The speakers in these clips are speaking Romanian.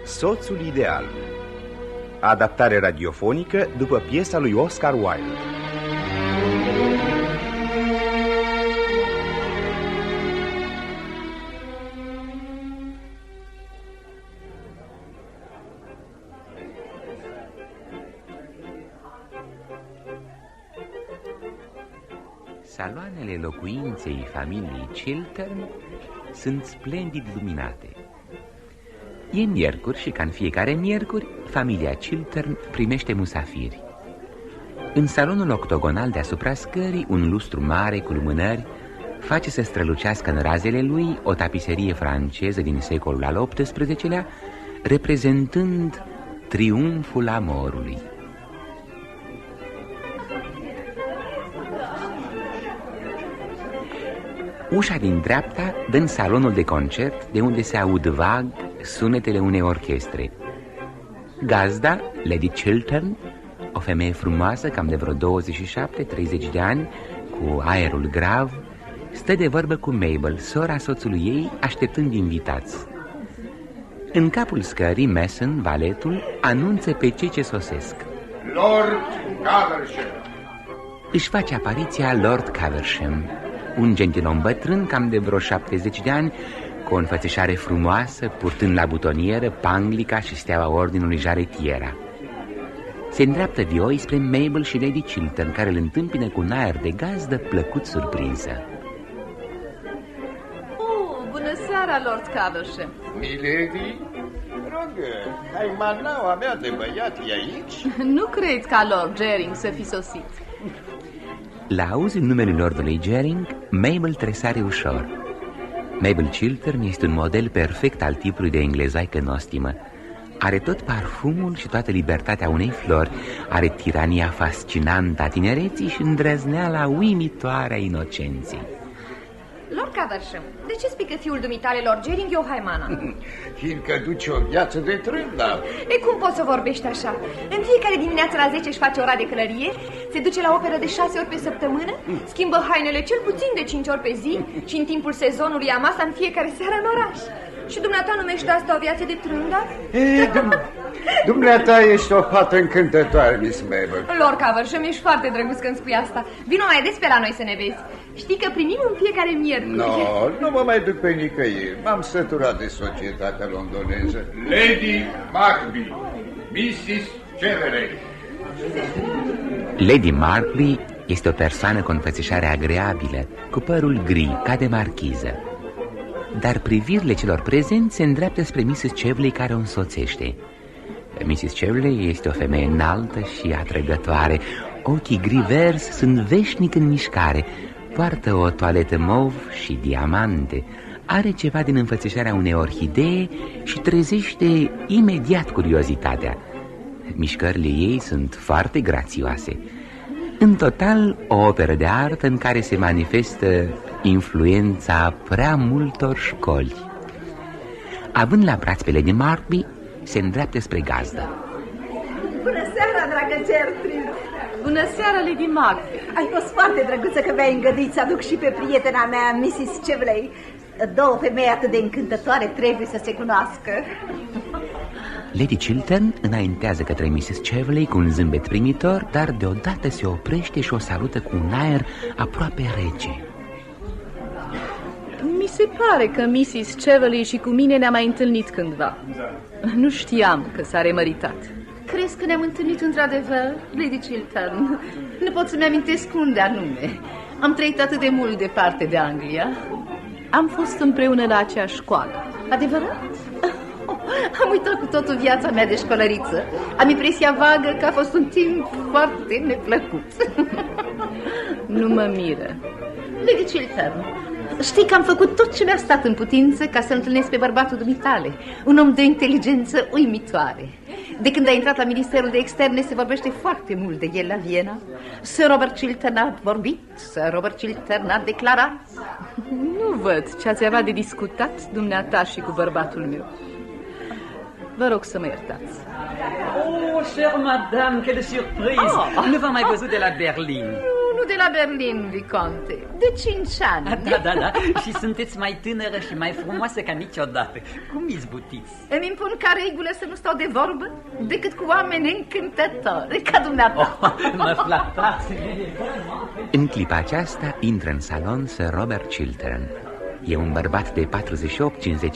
Soțul ideal. Adaptare radiofonică după piesa lui Oscar Wilde. Saloanele locuinței familiei Chiltern sunt splendid luminate. E miercuri și ca în fiecare miercuri, familia Chiltern primește musafiri. În salonul octogonal deasupra scării, un lustru mare cu lumânări face să strălucească în razele lui o tapiserie franceză din secolul al XVIII-lea, reprezentând triumful amorului. Ușa din dreapta dă în salonul de concert, de unde se aud vag sunetele unei orchestre. Gazda, Lady Chiltern, o femeie frumoasă, cam de vreo 27-30 de ani, cu aerul grav, stă de vorbă cu Mabel, sora soțului ei, așteptând invitați. În capul scării, Mason, valetul, anunță pe cei ce sosesc. Lord Caversham. Își face apariția Lord Caversham, un gentilom bătrân, cam de vreo 70 de ani, cu o înfățișare frumoasă, purtând la butonieră panglica și steaua ordinului Jarretiera. Se îndreaptă vioi spre Mabel și Lady Chiltern, care îl întâmpină cu un aer de gazdă plăcut surprinsă. Bună seara, Lord Caversham. Milady, rog, haimanaua mea de băiat e aici? Nu cred ca Lord Gering să fi sosit. La auzul numelui lordului Gering, Mabel tresare ușor. Mabel Chiltern este un model perfect al tipului de englezaică nostimă. Are tot parfumul și toată libertatea unei flori, are tirania fascinantă a tinereții și îndrăzneala uimitoare a inocenței. Lord Caversham, de ce spui că fiul dumitale, Lord Gering, e o haimana? Fiindcă duce o viață de trândă. E cum poți să vorbești așa? În fiecare dimineață la 10 își face ora de călărie, se duce la operă de 6 ori pe săptămână, schimbă hainele cel puțin de 5 ori pe zi și în timpul sezonului ia masa în fiecare seară în oraș. Și dumneata numește asta o viață de trândă? Dumneata ești o fată încântătoare, Miss Mabel. Lord Caversham, ești foarte drăguț când spui asta. Vino mai des pe la noi să ne vezi. Știi că primim în fiecare miercuri. Nu mă mai duc pe nicăieri. M-am săturat de societatea londoneză. Lady Markby, Mrs. Cheverey. Lady Markby este o persoană cu o înfățișare agreabilă, cu părul gri, ca de marchiză. Dar privirile celor prezenți se îndreaptă spre Mrs. Cheverey, care o însoțește. Mrs. Cheverey este o femeie înaltă și atrăgătoare. Ochii gri-verzi sunt veșnic în mișcare. Poartă o toaletă mov și diamante. Are ceva din înfățișarea unei orhidee și trezește imediat curiozitatea. Mișcările ei sunt foarte grațioase. În total, o operă de artă în care se manifestă influența prea multor școli. Având la braț pe Lady Markby, se îndreaptă spre gazdă. Bună seara, dragă Gertrude. Bună seara, Lady Markby. Ai fost foarte drăguță că mi-ai îngăduit să aduc și pe prietena mea, Mrs. Cheverey. Două femei atât de încântătoare trebuie să se cunoască. Lady Chiltern înaintează către Mrs. Cheverey cu un zâmbet primitor, dar deodată se oprește și o salută cu un aer aproape rece. Mi se pare că Mrs. Cheverey și cu mine ne-am mai întâlnit cândva. Nu știam că s-a remăritat. Crezi că ne-am întâlnit într-adevăr, Lady Chiltern? Nu pot să-mi amintesc unde anume. Am trăit atât de mult departe de Anglia. Am fost împreună la aceeași școală. Adevărat? Am uitat cu totul viața mea de școlăriță. Am impresia vagă că a fost un timp foarte neplăcut. Nu mă miră. Lady Chiltern, știi că am făcut tot ce mi-a stat în putință ca să întâlnesc pe bărbatul dumitale, un om de inteligență uimitoare. De când a intrat la Ministerul de Externe se vorbește foarte mult de el la Viena. Sir Robert Chiltern a vorbit, Sir Robert Chiltern a declarat. Nu văd ce ați avea de discutat dumneata și cu bărbatul meu. Vă rog să mă iertați. Oh, chère madame, quelle surprise! Nu v-am mai văzut de la Berlin. Nu de la Berlin, Viconte, de 5 ani. Da, și sunteți mai tânără și mai frumoasă ca niciodată. Cum izbutiți? Îmi impun ca regulă să nu stau de vorbă decât cu oameni încântători, ca dumneata. Mă flattați. În clipa aceasta intră în salon Sir Robert Chiltern. E un bărbat de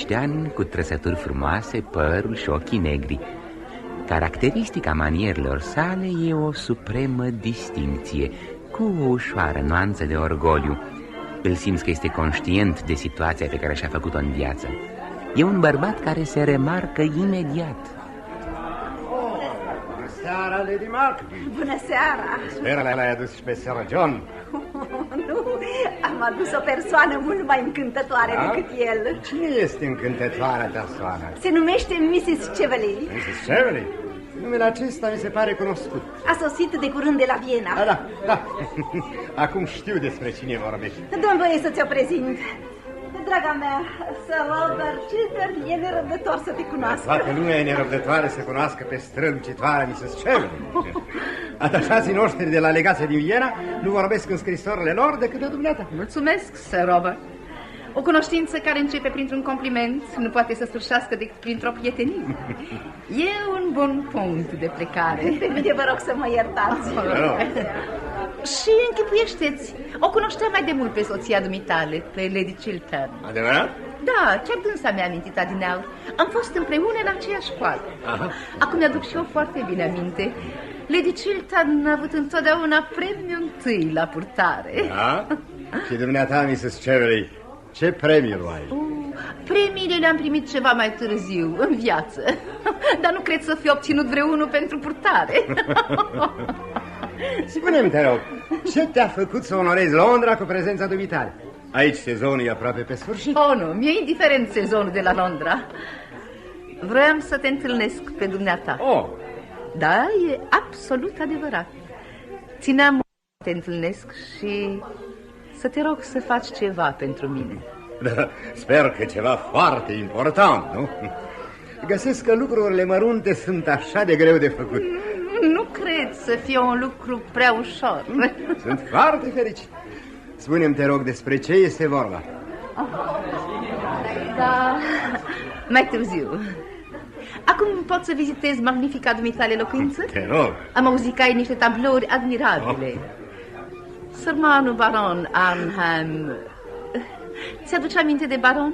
48-50 de ani, cu trăsături frumoase, părul și ochii negri. Caracteristica manierilor sale e o supremă distincție, cu o ușoară nuanță de orgoliu. Îl simți că este conștient de situația pe care și-a făcut-o în viață. E un bărbat care se remarcă imediat. Bună seara, Lady Markby. Bună seara. Sper l-ai adus și pe Sir John. Nu, am adus o persoană mult mai încântătoare decât el. Cine este încântătoarea persoană? Se numește Mrs. Cheveley. Mrs. Cheveley? Numele acesta mi se pare cunoscut. A sosit de curând de la Viena. Da. Acum știu despre cine vorbești. Dă-mi voie să ți-o prezint. Draga mea, Sir Robert Chiltern e nerăbdător să te cunoască. Toată lumea e nerăbdătoare să cunoască pe strălucitoarea Mrs. Cheveley. Atașații noștri de la legația din Viena nu vorbesc în scrisorile lor decât de dumneata. Mulțumesc, Sir Robert. O cunoștință care începe printr-un compliment nu poate să sfârșească decât printr-o prietenie. E un bun punct de plecare. Pe mine vă rog să mă iertați. Și închipuiește-ți, o cunoșteam mai de mult pe soția dumitale, pe Lady Chiltern. Adevărat? Da, chiar dânsa mi-a amintit adineauri. Am fost împreună la aceeași școală. Acum mi-aduc și eu foarte bine aminte. Lady Chiltern a avut întotdeauna premiul întâi la purtare. Da? Și dumneata, Mrs. Cheveley, ce premiu ai? Premiile le-am primit ceva mai târziu, în viață. Dar nu cred să fi obținut vreunul pentru purtare. Spune-mi, te rog, ce te-a făcut să onorezi Londra cu prezența dumitale? Aici sezonul e aproape pe sfârșit. Nu, mi-e indiferent sezonul de la Londra. Vroiam să te întâlnesc pe dumneata. Da, e absolut adevărat. Țineam să te întâlnesc și să te rog să faci ceva pentru mine. Da, sper că ceva foarte important, nu? Găsesc că lucrurile mărunte sunt așa de greu de făcut. Nu cred să fie un lucru prea ușor. Sunt foarte fericit. Spune-mi, te rog, despre ce este vorba. Da, mai târziu. Acum pot să vizitez magnifica dumitale locuință? Te rog. Am auzit că ai niște tablouri admirabile. Sărmanul baron Arnhem. Ți-aduce aminte de baron?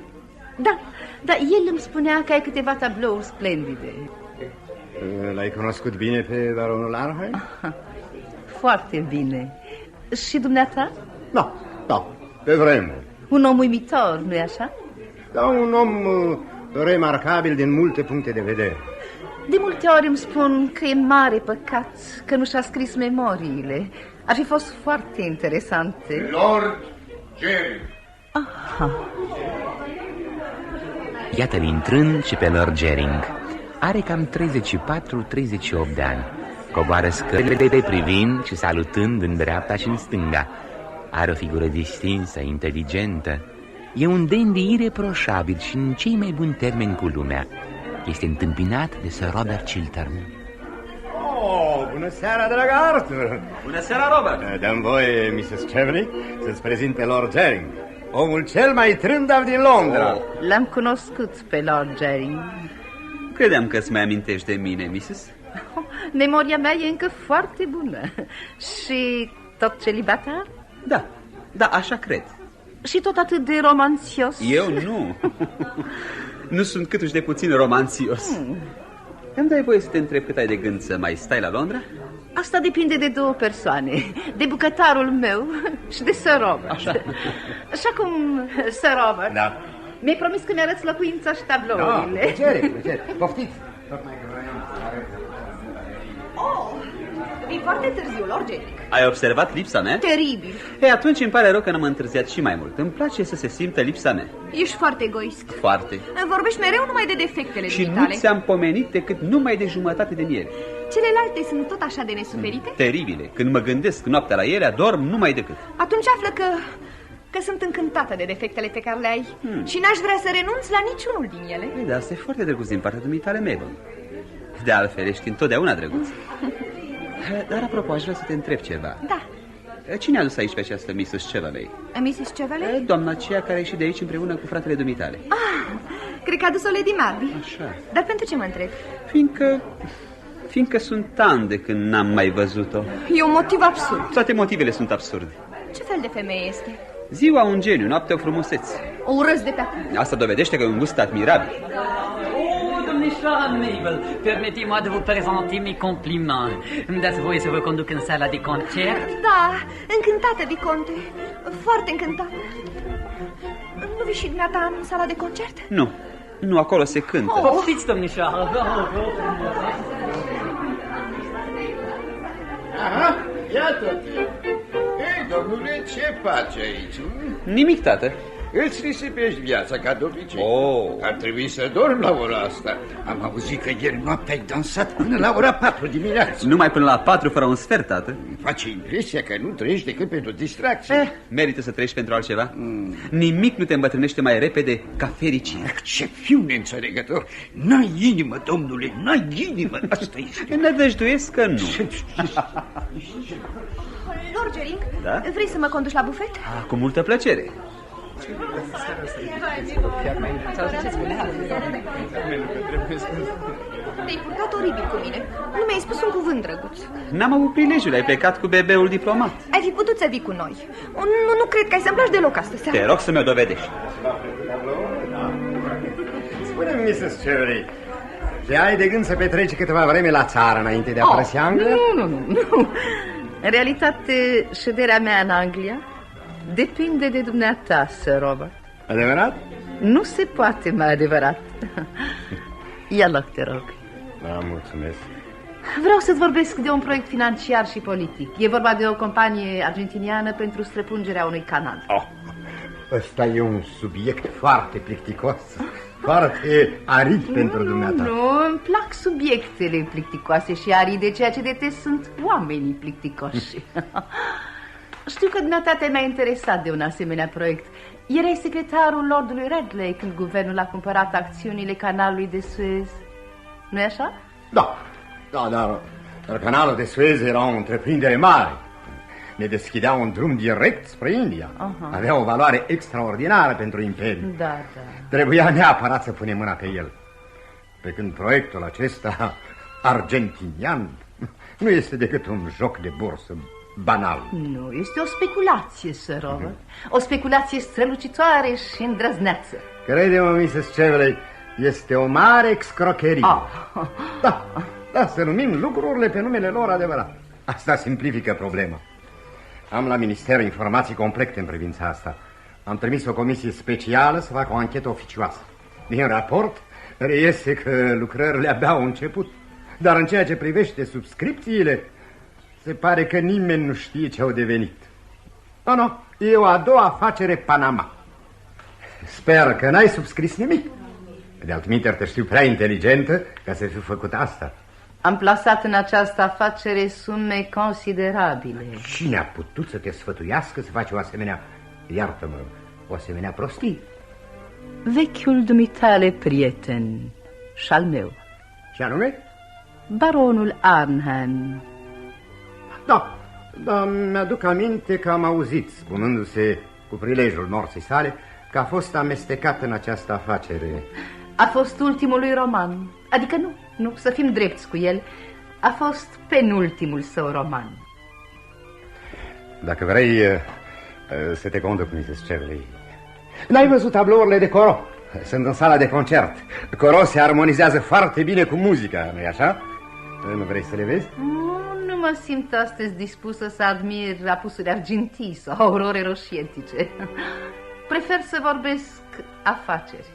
Da, el îmi spunea că ai câteva tablouri splendide. L-ai cunoscut bine pe baronul Arnhem? Foarte bine. Și dumneata? Da, pe vremuri. Un om uimitor, nu-i așa? Da, un om remarcabil din multe puncte de vedere. De multe ori îmi spun că e mare păcat că nu și-a scris memoriile. Ar fi fost foarte interesante. Lord Jerry. Iată-l intrând și pe Lord Gering. Are cam 34-38 de ani. Coboară scările de privind și salutând în dreapta și în stânga. Are o figură distinsă, inteligentă. E un dandy ireproșabil și în cei mai buni termeni cu lumea. Este întâmpinat de Sir Robert Chiltern. Bună seara, dragă Arthur. Bună seara, Robert. Dă-mi voie, Mrs. Cheveley, să-ți prezinte Lord Gering, omul cel mai trândav din Londra. L-am cunoscut pe Lord Gering. Credeam că îți mai amintești de mine, Mrs. Memoria mea e încă foarte bună. Și tot celibatar? Da, așa cred. Și tot atât de romanțios? Eu nu. Nu sunt câtuși de puțin romanțios. Îmi dai voie să te întreb cât ai de gând să mai stai la Londra? Asta depinde de două persoane. De bucătarul meu și de Sir Robert. Așa cum Sir Robert. Da. Mi-ai promis că mi-arăți locuința și tablourile. Plăcere. Poftiți. E foarte târziu, Lord Gering. Ai observat lipsa mea? Teribil. Atunci îmi pare rău că n-am întârziat și mai mult. Îmi place să se simtă lipsa mea. Ești foarte egoist. Foarte. Vorbești mereu numai de defectele și dumitale. nu ți-am pomenit decât numai de jumătate din ele. Celelalte sunt tot așa de nesuferite? Teribile. Când mă gândesc noaptea la ele, adorm numai decât. Atunci află că sunt încântată de defectele pe care le ai și n-aș vrea să renunț la niciunul din ele. Da, asta e foarte drăguț din partea dumitale, Mabel. De altfel, ești întotdeauna drăguț. Dar apropo, aș vrea să te întreb ceva. Da. Cine a adus aici pe această Mrs. Chevalley? Mrs. Chevalley? Doamna aceea care a ieșit de aici împreună cu fratele dumitale. Cred că a adus-o Lady Marby. Așa. Dar pentru ce mă întreb? Fiindcă sunt ani de când n-am mai văzut-o. E un motiv absurd. Toate motivele sunt absurde. Ce fel de femeie este? Ziua un geniu, noaptea o frumusețe. O urăsc de pe acum. Asta dovedește că e un gust admirabil. Domnișoara Mabel, permettez-moi de vous présenter mes compliments. Îmi dați voie să vă conduc în sala de concert? Da, încântată, Viconte. Foarte încântată. Nu vii și dumneata în sala de concert? Nu, acolo se cântă. Poftiți, domnișoară. Aha, iată. Ei, domnule, ce faci aici? Nimic, tată. Îți risipești viața ca de obicei. Ar trebui să dormi la ora asta. Am auzit că ieri noapte ai dansat până la ora 4 dimineața. Numai până la 4 fără un sfert, tată. Îmi face impresia că nu trăiești decât pentru distracție. Merită să trăiești pentru altceva. Nimic nu te îmbătrânește mai repede ca fericirea. Ce fiu neînțelegător. N-ai inimă, domnule, n-ai inimă. Asta este. Nădăjduiesc că nu. Lord Gering, Da? vrei să mă conduci la bufet? Cu multă plăcere. Te-ai purtat oribil cu mine. Nu mi-ai spus un cuvânt drăguț. N-am avut prilejul, ai plecat cu bebeul diplomat. Ai fi putut să vii cu noi. Nu cred că ai să-mi placi deloc astă seară. Te rog să mi-o dovedești. Spune-mi, Mrs. Chevalley, ce ai de gând să petreci câteva vreme la țară înainte de a părăsi Anglia? Nu. În realitate, șederea mea în Anglia depinde de dumneata, Sir Robert. Adevărat? Nu se poate mai adevărat. Ia loc, te rog. Da, mulțumesc. Vreau să-ți vorbesc de un proiect financiar și politic. E vorba de o companie argentiniană pentru străpungerea unui canal. Ăsta e un subiect foarte plicticos, foarte arid pentru dumneata. Nu, îmi plac subiectele plicticoase și aride, ceea ce detest sunt oamenii plicticoși. Știu că dumneata te-ai mai interesat de un asemenea proiect. Erai secretarul Lordului Radley când guvernul a cumpărat acțiunile canalului de Suez. Nu-i așa? Da, dar canalul de Suez era o întreprindere mare. Ne deschidea un drum direct spre India. Avea o valoare extraordinară pentru imperiu. Da. Trebuia neapărat să punem mâna pe el. Pe când proiectul acesta argentinian nu este decât un joc de bursă banal. Nu, este o speculație, Sir Robert. O speculație strălucitoare și îndrăzneață. Crede-mă, Mrs. Chevalley, este o mare excrocherie. Da, să numim lucrurile pe numele lor adevărat. Asta simplifică problema. Am la minister informații complete în privința asta. Am trimis o comisie specială să facă o anchetă oficioasă. Din raport reiese că lucrările abia au început. Dar în ceea ce privește subscripțiile, se pare că nimeni nu știe ce au devenit. Nu, e o a doua afacere Panama. Sper că n-ai subscris nimic. De altminteri te știu prea inteligentă ca să fi făcut asta. Am plasat în această afacere sume considerabile. Cine a putut să te sfătuiască să faci o asemenea, iartă-mă, o asemenea prostie? Vechiul dumitale prieten și al meu. Și anume? Baronul Arnhem. Da, mi-aduc aminte că am auzit, spunându-se cu prilejul morții sale, că a fost amestecat în această afacere. A fost ultimul lui roman. Adică nu, să fim drepți cu el. A fost penultimul său roman. Dacă vrei să te conduc, Mrs. Chevalley. N-ai văzut tablourile de coro? Sunt în sala de concert. Coro se armonizează foarte bine cu muzica, nu-i așa? Nu vrei să le vezi? Nu mă simt astăzi dispusă să admir apusuri argintii sau aurore roșietice. Prefer să vorbesc afaceri.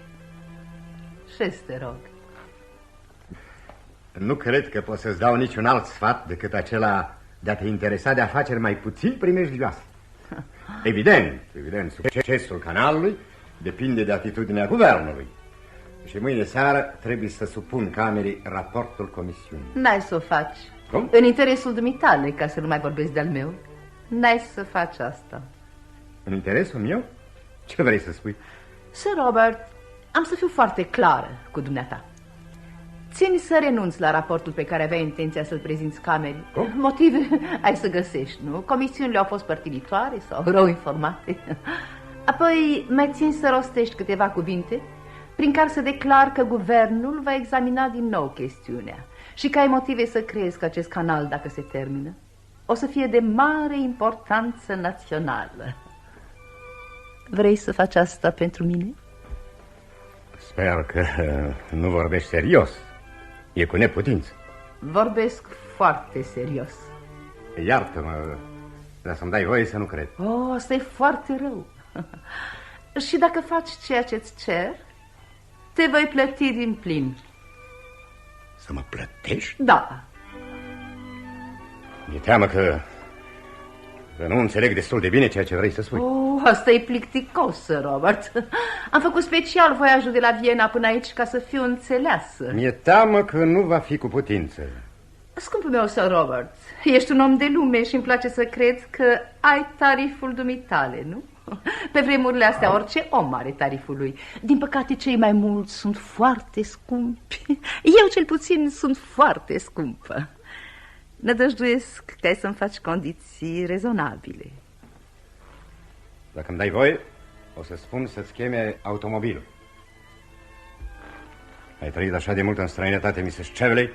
Ce-ți te rog? Nu cred că pot să-ți dau niciun alt sfat decât acela de a te interesa de afaceri mai puțin primejdioase. Evident, succesul canalului depinde de atitudinea guvernului. Și mâine seară trebuie să supun camerei raportul comisiunii. N-ai să o faci. Cum? În interesul dumitale, ca să nu mai vorbesc de-al meu. N-ai să faci asta. În interesul meu? Ce vrei să spui? Sir Robert, am să fiu foarte clară cu dumneata. țin să renunți la raportul pe care aveai intenția să-l prezinți camerei. Motive ai să găsești, nu? Comisiunile au fost părtinitoare sau rău informate. Apoi mai țin să rostești câteva cuvinte prin care să declar că guvernul va examina din nou chestiunea și că ai motive să crezi că acest canal, dacă se termină, o să fie de mare importanță națională. Vrei să faci asta pentru mine? Sper că nu vorbești serios. E cu neputință. Vorbesc foarte serios. Iartă-mă, dar să-mi dai voie să nu cred. Oh, asta e foarte rău. Și dacă faci ceea ce-ți cer, te voi plăti din plin. Să mă plătești? Da. Mi-e teamă că nu înțeleg destul de bine ceea ce vrei să spui. Oh, asta e plicticos, Robert. Am făcut special voiajul de la Viena până aici ca să fiu înțeleasă. Mi-e teamă că nu va fi cu putință. Scumpul meu, Sir Robert, ești un om de lume și îmi place să cred că ai tariful dumitale, nu? Pe vremurile astea orice om are tariful lui. Din păcate cei mai mulți sunt foarte scumpi. Eu cel puțin sunt foarte scumpă. Nădăjduiesc că ai să-mi faci condiții rezonabile. Dacă îmi dai voie, o să spun să-ți cheme automobilul. Ai trăit așa de mult în străinătate, Mrs. Cheveley,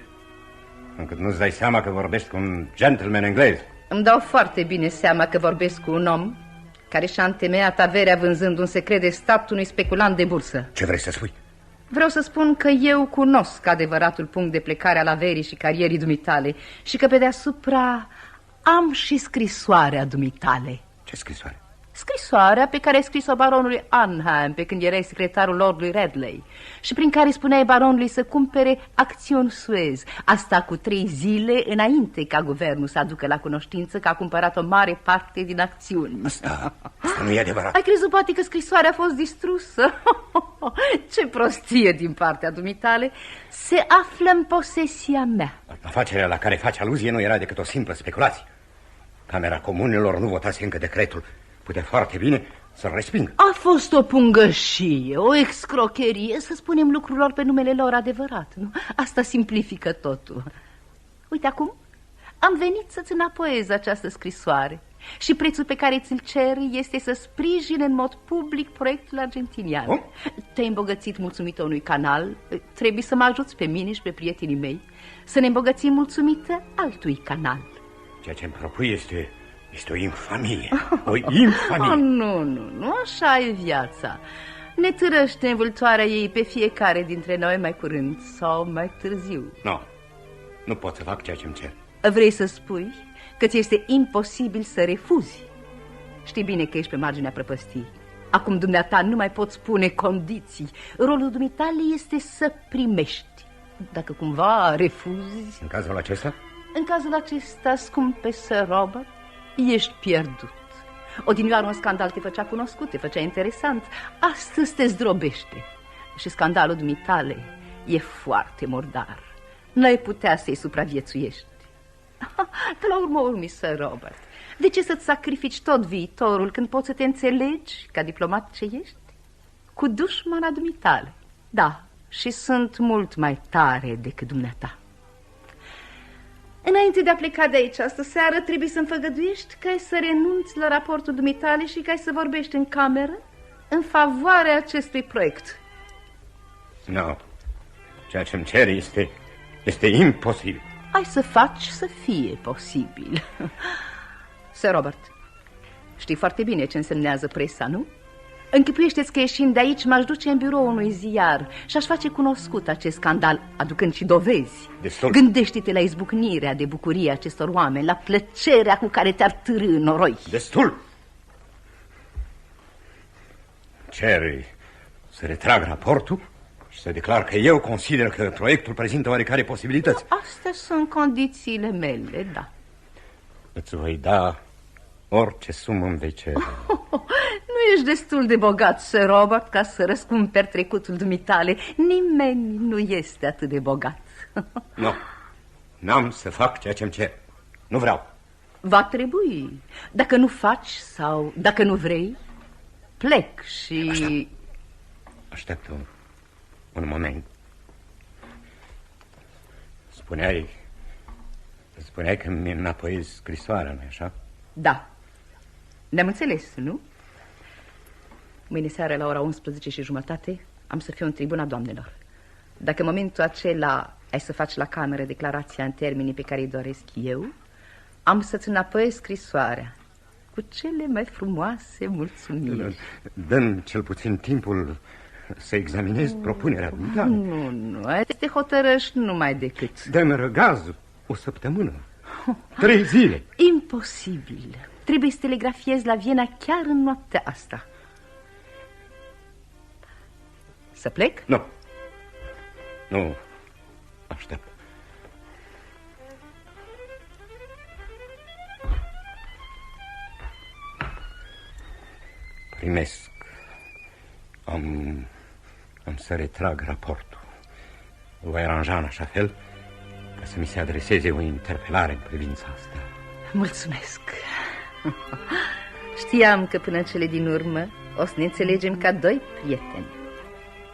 încât nu-ți dai seama că vorbești cu un gentleman englez. Îmi dau foarte bine seama că vorbesc cu un om care și-a întemeiat averea vânzând un secret de stat unui speculant de bursă. Ce vrei să spui? Vreau să spun că eu cunosc adevăratul punct de plecare al averii și carierii dumitale și că pe deasupra am și scrisoarea dumitale. Ce scrisoare? Scrisoarea pe care ai scris-o baronului Arnhem pe când erai secretarul lordului Radley și prin care spuneai baronului să cumpere acțiuni Suez. Asta cu 3 zile înainte ca guvernul să aducă la cunoștință că a cumpărat o mare parte din acțiuni. Asta nu e adevărat. Ai crezut poate că scrisoarea a fost distrusă? Ce prostie din partea dumitale. Se află în posesia mea. Afacerea la care faci aluzie nu era decât o simplă speculație. Camera Comunelor nu votase încă decretul. Putea foarte bine să-l respingă. A fost o pungășie, o excrocherie, să spunem lucrurilor pe numele lor adevărat, nu? Asta simplifică totul. Uite acum, am venit să-ți înapoiez această scrisoare și prețul pe care ți-l cer este să sprijin în mod public proiectul argentinian. Te-ai îmbogățit mulțumită unui canal, trebuie să mă ajuți pe mine și pe prietenii mei să ne îmbogățim mulțumită altui canal. Ceea ce îmi propui este o infamie. O infamie. Nu, așa e viața. Ne târăște învâltoarea ei pe fiecare dintre noi mai curând sau mai târziu. Nu pot să fac ceea ce îmi cer. Vrei să spui că ți este imposibil să refuzi? Știi bine că ești pe marginea prăpăstiei. Acum dumneata nu mai poți pune condiții. Rolul dumitale este să primești. Dacă cumva refuzi... În cazul acesta? În cazul acesta, scumpe Sir Robert, ești pierdut. Odinioară un scandal te făcea cunoscut, te făcea interesant. Astăzi te zdrobește. Și scandalul dumitale e foarte murdar. N-ai putea să-i supraviețuiești. Că la urmă urmii, Sir Robert, de ce să-ți sacrifici tot viitorul când poți să te înțelegi ca diplomat ce ești? Cu dușmana dumitale. Da, și sunt mult mai tare decât dumneata. Înainte de a pleca de aici astă seară, trebuie să-mi făgăduiești că ai să renunți la raportul dumitale și că ai să vorbești în cameră în favoarea acestui proiect. Nu. Ceea ce-mi cer este imposibil. Ai să faci să fie posibil. Sir Robert, știi foarte bine ce însemnează presa, nu? Închipuiește-ți că ieșind de aici m-aș duce în birou unui ziar și aș face cunoscut acest scandal, aducând și dovezi. Destul. Gândește-te la izbucnirea de bucurie acestor oameni, la plăcerea cu care te-ar târî noroi. Destul! Ceri să retrag raportul și să declar că eu consider că proiectul prezintă oarecare posibilități. Astea sunt condițiile mele, da. Îți voi da orice sumă îmi vei cere. Nu ești destul de bogat, Sir Robert, ca să răscumperi trecutul dumitale. Nimeni nu este atât de bogat. Nu, n-am să fac ceea ce-mi cer. Nu vreau. Va trebui. Dacă nu faci sau dacă nu vrei, plec și... Așteaptă un moment. Spuneai că mi înapoiezi scrisoarea, nu-i așa? Da. Ne-am înțeles, nu? Mâine seară la ora 11:30 am să fiu în tribuna doamnelor. Dacă în momentul acela ai să faci la cameră declarația în termenii pe care îi doresc eu, am să-ți înapoiez scrisoarea cu cele mai frumoase mulțumiri. Dă-mi cel puțin timpul să examinez propunerea dumitale. Nu, te hotărăști numai decât. Dă-mi răgaz o săptămână, 3 zile. Imposibil. Trebuie să telegrafiezi la Viena chiar în noaptea asta. Să plec? Nu, aștept. Primesc. Am să retrag raportul. Îl voi aranja în așa fel ca să mi se adreseze o interpelare în privința asta. Mulțumesc. Știam că până în cele din urmă o să ne înțelegem ca doi prieteni.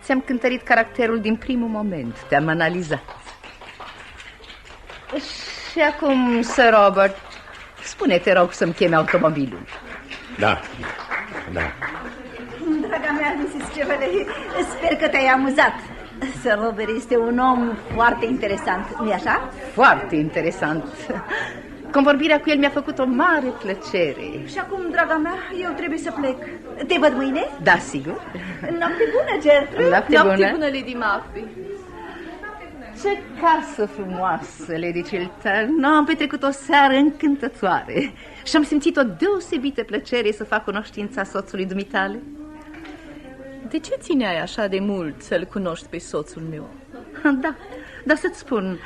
Ți-am cântărit caracterul din primul moment. Te-am analizat. Și acum, Sir Robert, spune-te, rog, să-mi cheme automobilul. Da. Draga mea, Mrs. Cheveley, sper că te-ai amuzat. Sir Robert este un om foarte interesant, nu-i așa? Foarte interesant. Convorbirea cu el mi-a făcut o mare plăcere. Și acum, draga mea, eu trebuie să plec. Te văd mâine? Da, sigur. Noapte bună, Gertrude. Noapte bună, Lady Murphy. Ce casă frumoasă, Lady Chiltern. Am petrecut o seară încântătoare și am simțit o deosebită plăcere să fac cunoștința soțului dumitale. De ce țineai așa de mult să-l cunoști pe soțul meu? Da, dar să-ți spun,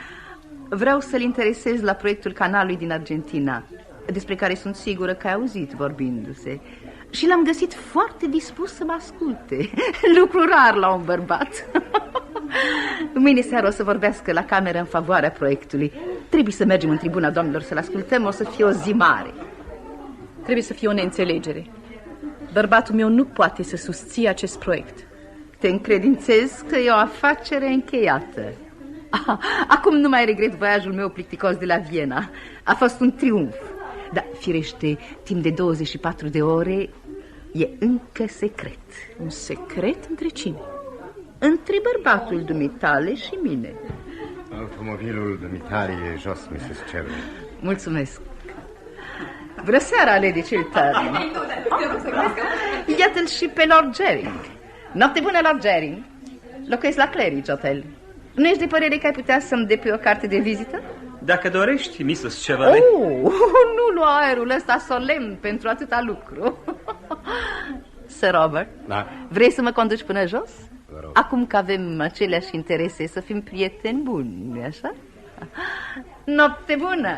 vreau să-l interesez la proiectul canalului din Argentina, despre care sunt sigură că ai auzit vorbindu-se. Și l-am găsit foarte dispus să mă asculte. Lucru rar la un bărbat. Mâine seară o să vorbească la cameră în favoarea proiectului. Trebuie să mergem în tribuna doamnelor să-l ascultăm. O să fie o zi mare. Trebuie să fie o neînțelegere. Bărbatul meu nu poate să susție acest proiect. Te încredințez că e o afacere încheiată. Acum nu mai regret voiajul meu plicticos de la Viena. A fost un triumf. Dar, firește, timp de 24 de ore e încă secret. Un secret între cine? Între bărbatul dumitale și mine. Automobilul dumitale e jos, Mrs. Cheveley. Mulțumesc. Bună seara, Lady Chiltern. Iată-l și pe Lord Gering. Noapte bună, Lord Gering. Locuiesc la Claridge Hotel. Nu ești de părere că ai putea să-mi depui o carte de vizită? Dacă dorești, Mrs. Cheveley. Nu lua aerul ăsta solemn pentru atâta lucru. Sir Robert, da. Vrei să mă conduci până jos? Acum că avem aceleași interese, să fim prieteni buni, nu-i așa? Noapte bună!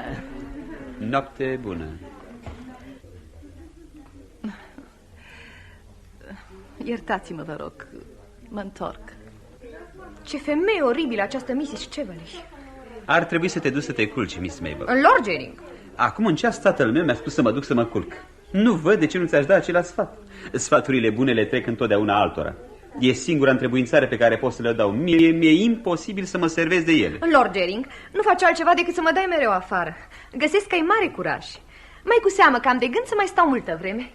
Noapte bună! Iertați-mă, vă rog, mă întorc. Ce femeie oribilă această Mrs. Cheveley. Ar trebui să te duci să te culci, Miss Mabel. În Lord Gering. Acum în ceas tatăl meu mi-a spus să mă duc să mă culc. Nu văd de ce nu ți-aș da același sfat. Sfaturile bune le trec întotdeauna altora. E singura întrebuințare pe care pot să le dau. Mi-e imposibil să mă servesc de ele. Lord Gering, nu faci altceva decât să mă dai mereu afară. Găsesc că ai mare curaj. Mai cu seamă că am de gând să mai stau multă vreme.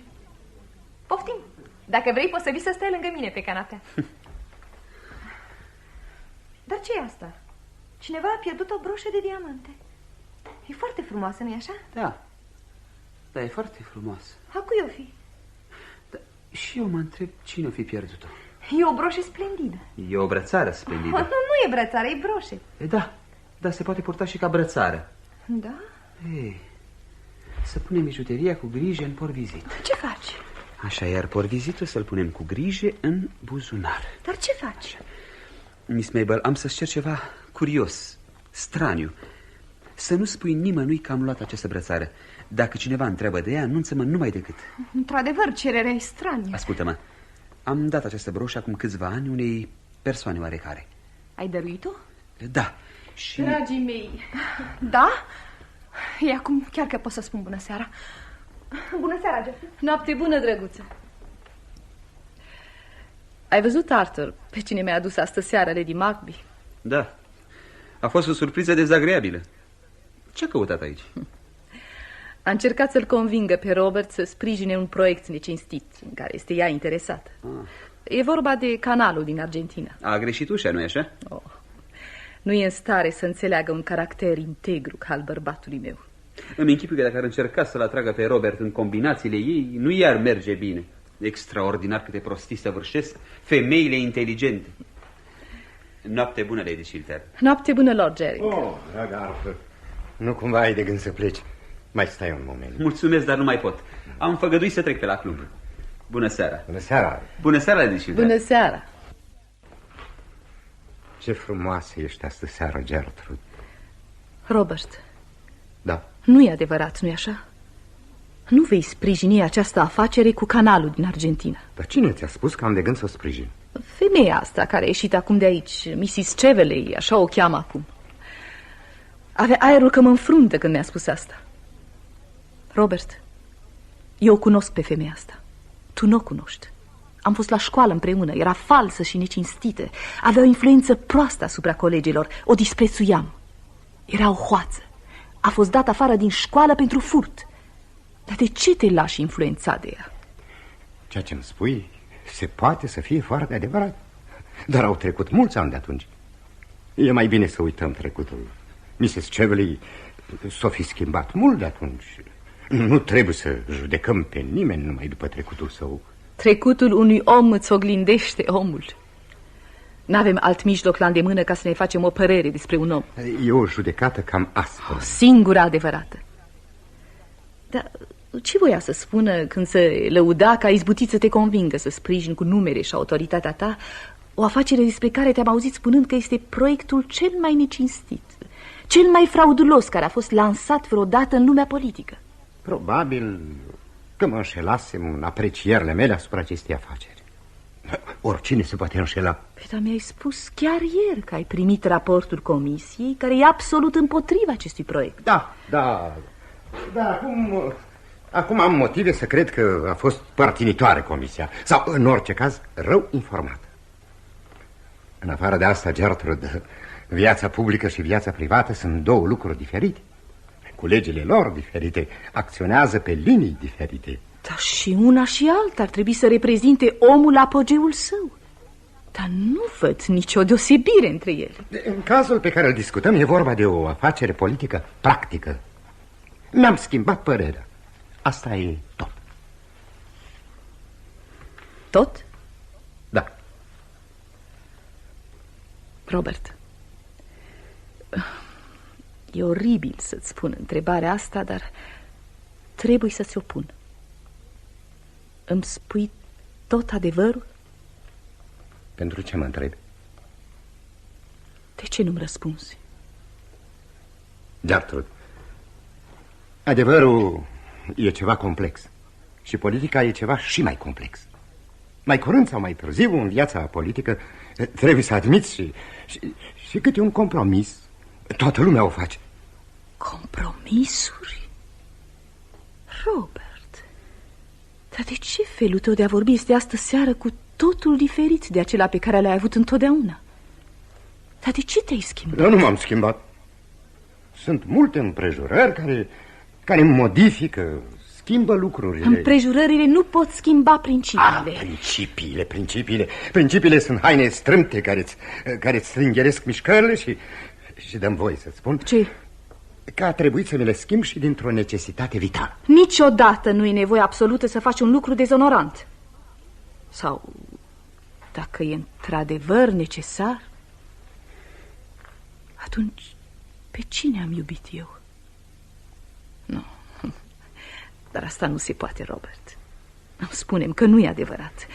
Poftim. Dacă vrei, poți să vii să stai lângă mine pe canapea. Dar ce e asta? Cineva a pierdut o broșă de diamante. E foarte frumoasă, nu-i așa? Da. Da, e foarte frumoasă. A cui o fi? Da, și eu mă întreb cine o fi pierdut-o. E o broșă splendidă. E o brățară splendidă. Nu e brățară, e broșă. Da, dar se poate purta și ca brățară. Da? Ei, să punem bijuteria cu grijă în porvizit. Ce faci? Așa, iar porvizitul să-l punem cu grijă în buzunar. Dar ce faci? Miss Mabel, am să-ți cer ceva curios, straniu. Să nu spui nimănui că am luat această brățară. Dacă cineva întreabă de ea, anunță-mă numai decât. Într-adevăr, cererea e stranie. Ascultă-mă, am dat această broșă acum câțiva ani unei persoane oarecare. Ai dăruit-o? Da, și... Dragii mei. Da? E acum chiar că pot să spun bună seara. Bună seara, Jeffrey. Noapte bună, drăguță. Ai văzut, Arthur, pe cine mi-a adus astă seară Lady Murphy? Da, A fost o surpriză dezagreabilă. Ce-a căutat aici? A încercat să-l convingă pe Robert să sprijine un proiect necinstit în care este ea interesată. E vorba de canalul din Argentina. A greșit ușa, nu-i așa? Nu e în stare să înțeleagă un caracter integru ca al bărbatului meu. Îmi închipui că dacă ar încerca să-l atragă pe Robert în combinațiile ei, nu i-ar merge bine. Extraordinar câte prostii săvârșesc femeile inteligente. Noapte bună, Lady Chiltern. Noapte bună, Lord Jerry. Dragă Arthur, nu cumva ai de gând să pleci? Mai stai un moment. Mulțumesc, dar nu mai pot. Am făgăduit să trec pe la club. Bună seara. Bună seara. Bună seara, Lady Chiltern. Bună seara. Ce frumoasă ești astă seară, Gertrude. Robert. Da. Nu e adevărat, nu-i așa? Nu vei sprijini această afacere cu canalul din Argentina. Dar cine ți-a spus că am de gând să o sprijin? Femeia asta care a ieșit acum de aici, Mrs. Cheveley, așa o cheamă acum. Avea aerul că mă înfruntă când mi-a spus asta. Robert, eu o cunosc pe femeia asta. Tu nu o cunoști. Am fost la școală împreună, era falsă și necinstită. Avea o influență proastă asupra colegilor, o disprețuiam. Era o hoață. A fost dat afară din școală pentru furt. Dar de ce te lași influența de ea? Ceea ce îmi spui se poate să fie foarte adevărat. Dar au trecut mulți ani de atunci. E mai bine să uităm trecutul. Mrs. Cheveley s-o fi schimbat mult de atunci. Nu trebuie să judecăm pe nimeni numai după trecutul său. Trecutul unui om îți oglindește omul. N-avem alt mijloc la îndemână ca să ne facem o părere despre un om. E o judecată cam aspră. Singura adevărată. Dar ce voia să spună când se lăuda că a izbutit să te convingă să sprijini cu numere și autoritatea ta o afacere despre care te-am auzit spunând că este proiectul cel mai necinstit, cel mai fraudulos care a fost lansat vreodată în lumea politică? Probabil că mă înșelasem în aprecierile mele asupra acestei afaceri. Oricine se poate înșela. Păi, dar mi-ai spus chiar ieri că ai primit raportul comisiei care e absolut împotriva acestui proiect. Da, acum am motive să cred că a fost părtinitoare comisia. Sau, în orice caz, rău informată. În afară de asta, Gertrude, viața publică și viața privată sunt două lucruri diferite. Cu legile lor diferite, acționează pe linii diferite. Dar și una și alta ar trebui să reprezinte omul la apogeul său. Dar nu văd nicio deosebire între ele. În cazul pe care îl discutăm e vorba de o afacere politică practică. Mi-am schimbat părerea. Asta e tot. Tot? Da. Robert, e oribil să-ți spun întrebarea asta, dar trebuie să ți-o pun. Îmi spui tot adevărul? Pentru ce mă întrebi? De ce nu-mi răspunzi? Gertrude, adevărul e ceva complex și politica e ceva și mai complex. Mai curând sau mai târziu, în viața politică, trebuie să admiți și câte un compromis. Toată lumea o face. Compromisuri? Robert, dar de ce felul tău de a vorbi este astă seară cu totul diferit de acela pe care l-ai avut întotdeauna? Dar de ce te-ai schimbat? Eu nu m-am schimbat. Sunt multe împrejurări care modifică, schimbă lucrurile. Împrejurările nu pot schimba principiile. Principiile sunt haine strâmte care îți strângheresc mișcările și dăm voie să spun. Ce? Că a trebuit să mi le schimb și dintr-o necesitate vitală. Niciodată nu e nevoie absolută să faci un lucru dezonorant. Sau, dacă e într-adevăr necesar, atunci pe cine am iubit eu? Nu, dar asta nu se poate, Robert. Spunem că nu e adevărat.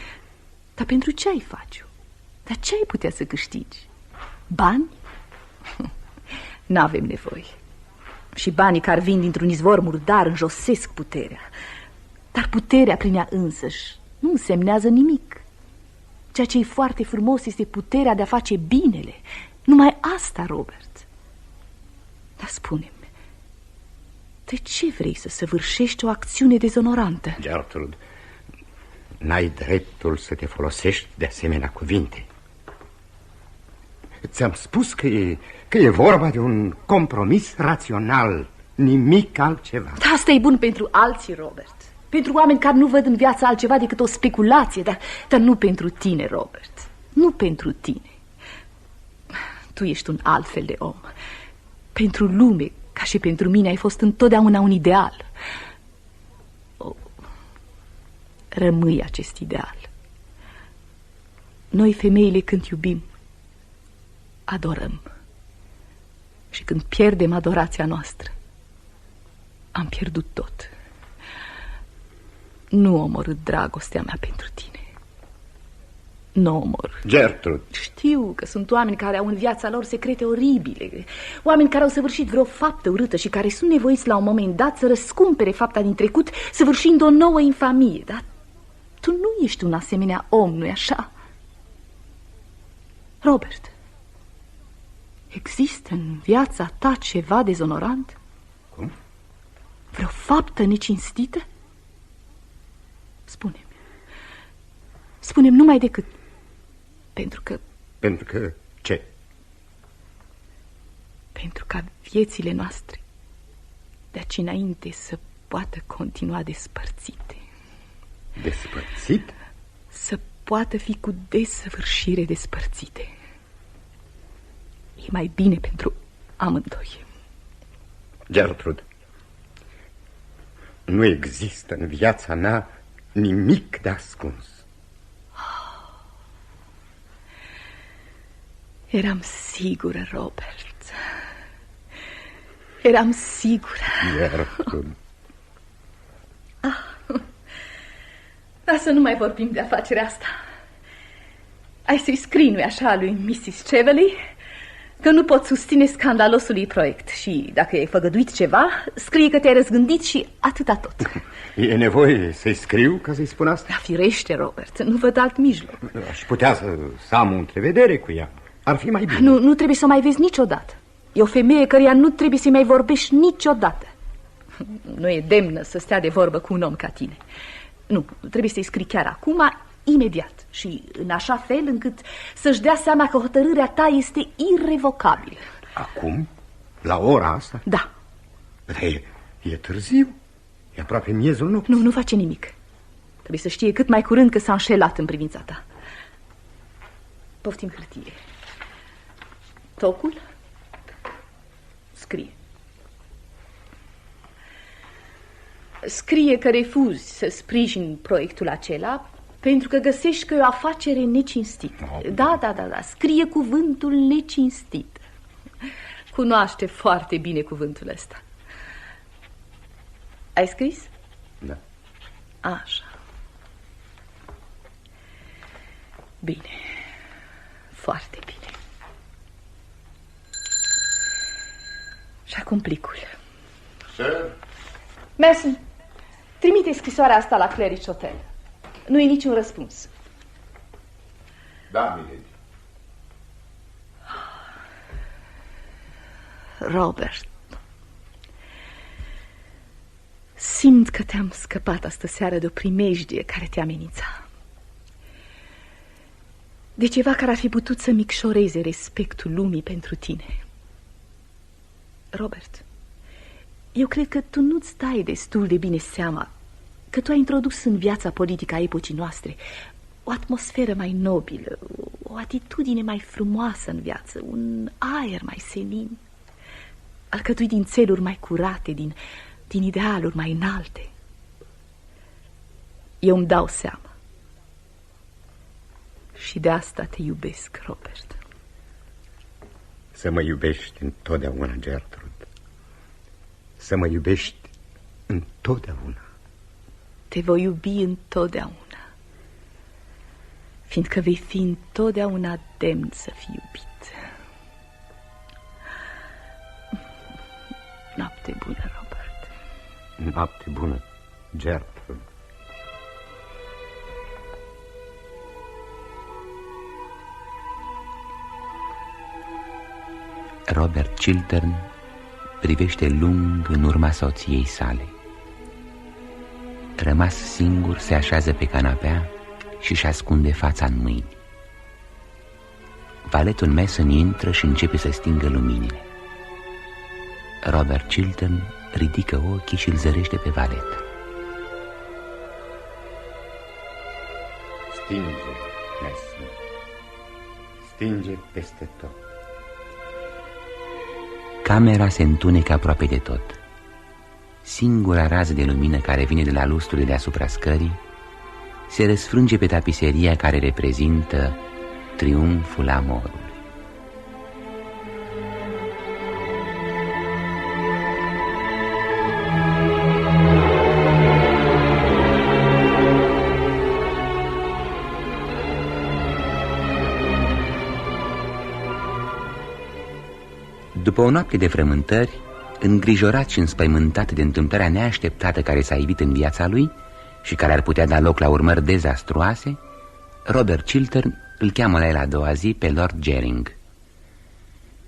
Dar pentru ce ai face-o? Dar ce ai putea să câștigi? Bani? N-avem nevoie. Și banii care vin dintr-un izvor murdar înjosesc puterea. Dar puterea prin ea însăși nu însemnează nimic. Ceea ce e foarte frumos este puterea de a face binele. Numai asta, Robert. Dar spune-mi, de ce vrei să săvârșești o acțiune dezonorantă? Gertrude, n-ai dreptul să te folosești de asemenea cuvinte. Ți-am spus că e vorba de un compromis rațional, nimic altceva. Da, asta e bun pentru alții, Robert. Pentru oameni care nu văd în viață altceva decât o speculație, dar nu pentru tine, Robert. Nu pentru tine. Tu ești un alt fel de om. Pentru lume, ca și pentru mine, ai fost întotdeauna un ideal. Rămâi acest ideal. Noi, femeile, când iubim, adorăm. Și când pierdem adorația noastră, am pierdut tot. Nu omorât dragostea mea pentru tine. Nu omor. Gertrude. Știu că sunt oameni care au în viața lor secrete oribile. Oameni care au săvârșit vreo faptă urâtă și care sunt nevoiți la un moment dat să răscumpere fapta din trecut, săvârșind o nouă infamie. Dar tu nu ești un asemenea om, nu-i așa? Robert, există în viața ta ceva dezonorant? Cum? Vreo faptă necinstită? Spune-mi. Spune-mi numai decât. Pentru că... Pentru că ce? Pentru ca viețile noastre de aici înainte să poată continua despărțite. Despărțit? Să poată fi cu desăvârșire despărțite. E mai bine pentru amândoi. Gertrude, nu există în viața mea nimic de ascuns. Eram sigură, Robert. Eram sigură. Gertrude. Dar să nu mai vorbim de afacerea asta. Ai să-i scrii, nu-i așa, lui Mrs. Cheveley, că nu pot susține scandalosul ei proiect. Și dacă ai făgăduit ceva, scrie că te-ai răzgândit și atâta tot. E nevoie să-i scriu ca să-i spun asta? Da, firește, Robert, nu văd alt mijloc. Aș putea să am o întrevedere cu ea. Ar fi mai bine. Nu trebuie să o mai vezi niciodată. E o femeie căreia nu trebuie să-i mai vorbești niciodată. Nu e demnă să stea de vorbă cu un om ca tine. Nu, trebuie să-i scrii chiar acum, imediat. Și în așa fel încât să-și dea seama că hotărârea ta este irevocabilă. Acum? La ora asta? Da. Dar e târziu. E aproape miezul nopții. Nu face nimic. Trebuie să știe cât mai curând că s-a înșelat în privința ta. Poftim hârtie. Tocul? Scrie. Scrie că refuzi să sprijini proiectul acela pentru că găsești că e o afacere necinstită. Da. Scrie cuvântul necinstit. Cunoaște foarte bine cuvântul ăsta. Ai scris? Da. Așa. Bine. Foarte bine. Și acum plicul. Sir? Mason, trimite scrisoarea asta la Claridge Hotel. Nu e niciun răspuns. Da, milady. Robert, simt că te-am scăpat astă seară de o primejdie care te amenința. De ceva care ar fi putut să micșoreze respectul lumii pentru tine. Robert, eu cred că tu nu-ți dai destul de bine seama că tu ai introdus în viața politică a epocii noastre o atmosferă mai nobilă, o atitudine mai frumoasă în viață, un aer mai senin, alcătuit din țeluri mai curate, din idealuri mai înalte. Eu îmi dau seama. Și de asta te iubesc, Robert. Să mă iubești întotdeauna, Gertrude. Să mă iubești întotdeauna. Te voi iubi întotdeauna, fiindcă vei fi întotdeauna demn să fii iubit. Noapte bună, Robert. Noapte bună, Gertrude. Robert Chiltern privește lung în urma soției sale. Rămas singur, se așează pe canapea și își ascunde fața în mâini. Valetul Mason intră și începe să stingă luminile. Robert Chilton ridică ochii și îl zărește pe valet. Stinge, Mason. Stinge peste tot. Camera se întunecă aproape de tot. Singura rază de lumină care vine de la lustrurile deasupra scării se răsfrânge pe tapiseria care reprezintă triumful amorului. După o noapte de frământări, îngrijorat și înspăimântat de întâmplarea neașteptată care s-a ivit în viața lui și care ar putea da loc la urmări dezastruoase, Robert Chilton îl cheamă la el a doua zi pe Lord Gering.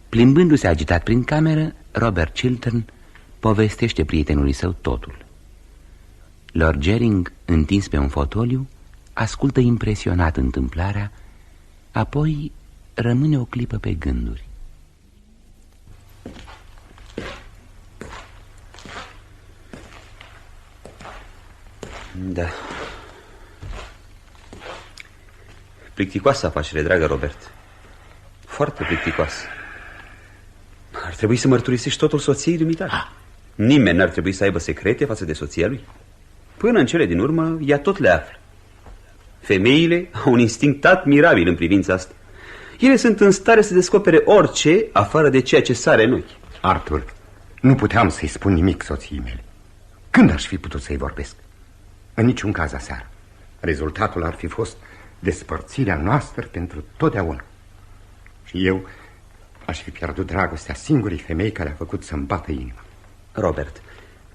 Plimbându-se agitat prin cameră, Robert Chilton povestește prietenului său totul. Lord Gering, întins pe un fotoliu, ascultă impresionat întâmplarea, apoi rămâne o clipă pe gânduri. Da. Plicticoasă afacere, dragă Robert. Foarte plicticoasă. Ar trebui să mărturisești totul soției dumitale. Nimeni n-ar trebui să aibă secrete față de soția lui. Până în cele din urmă, ea tot le află. Femeile au un instinct admirabil în privința asta. Ele sunt în stare să descopere orice afară de ceea ce sare în ochi. Arthur, nu puteam să-i spun nimic soției mele. Când aș fi putut să-i vorbesc? În niciun caz aseară. Rezultatul ar fi fost despărțirea noastră pentru totdeauna. Și eu aș fi pierdut dragostea singurii femei care a făcut să-mi bată inima. Robert,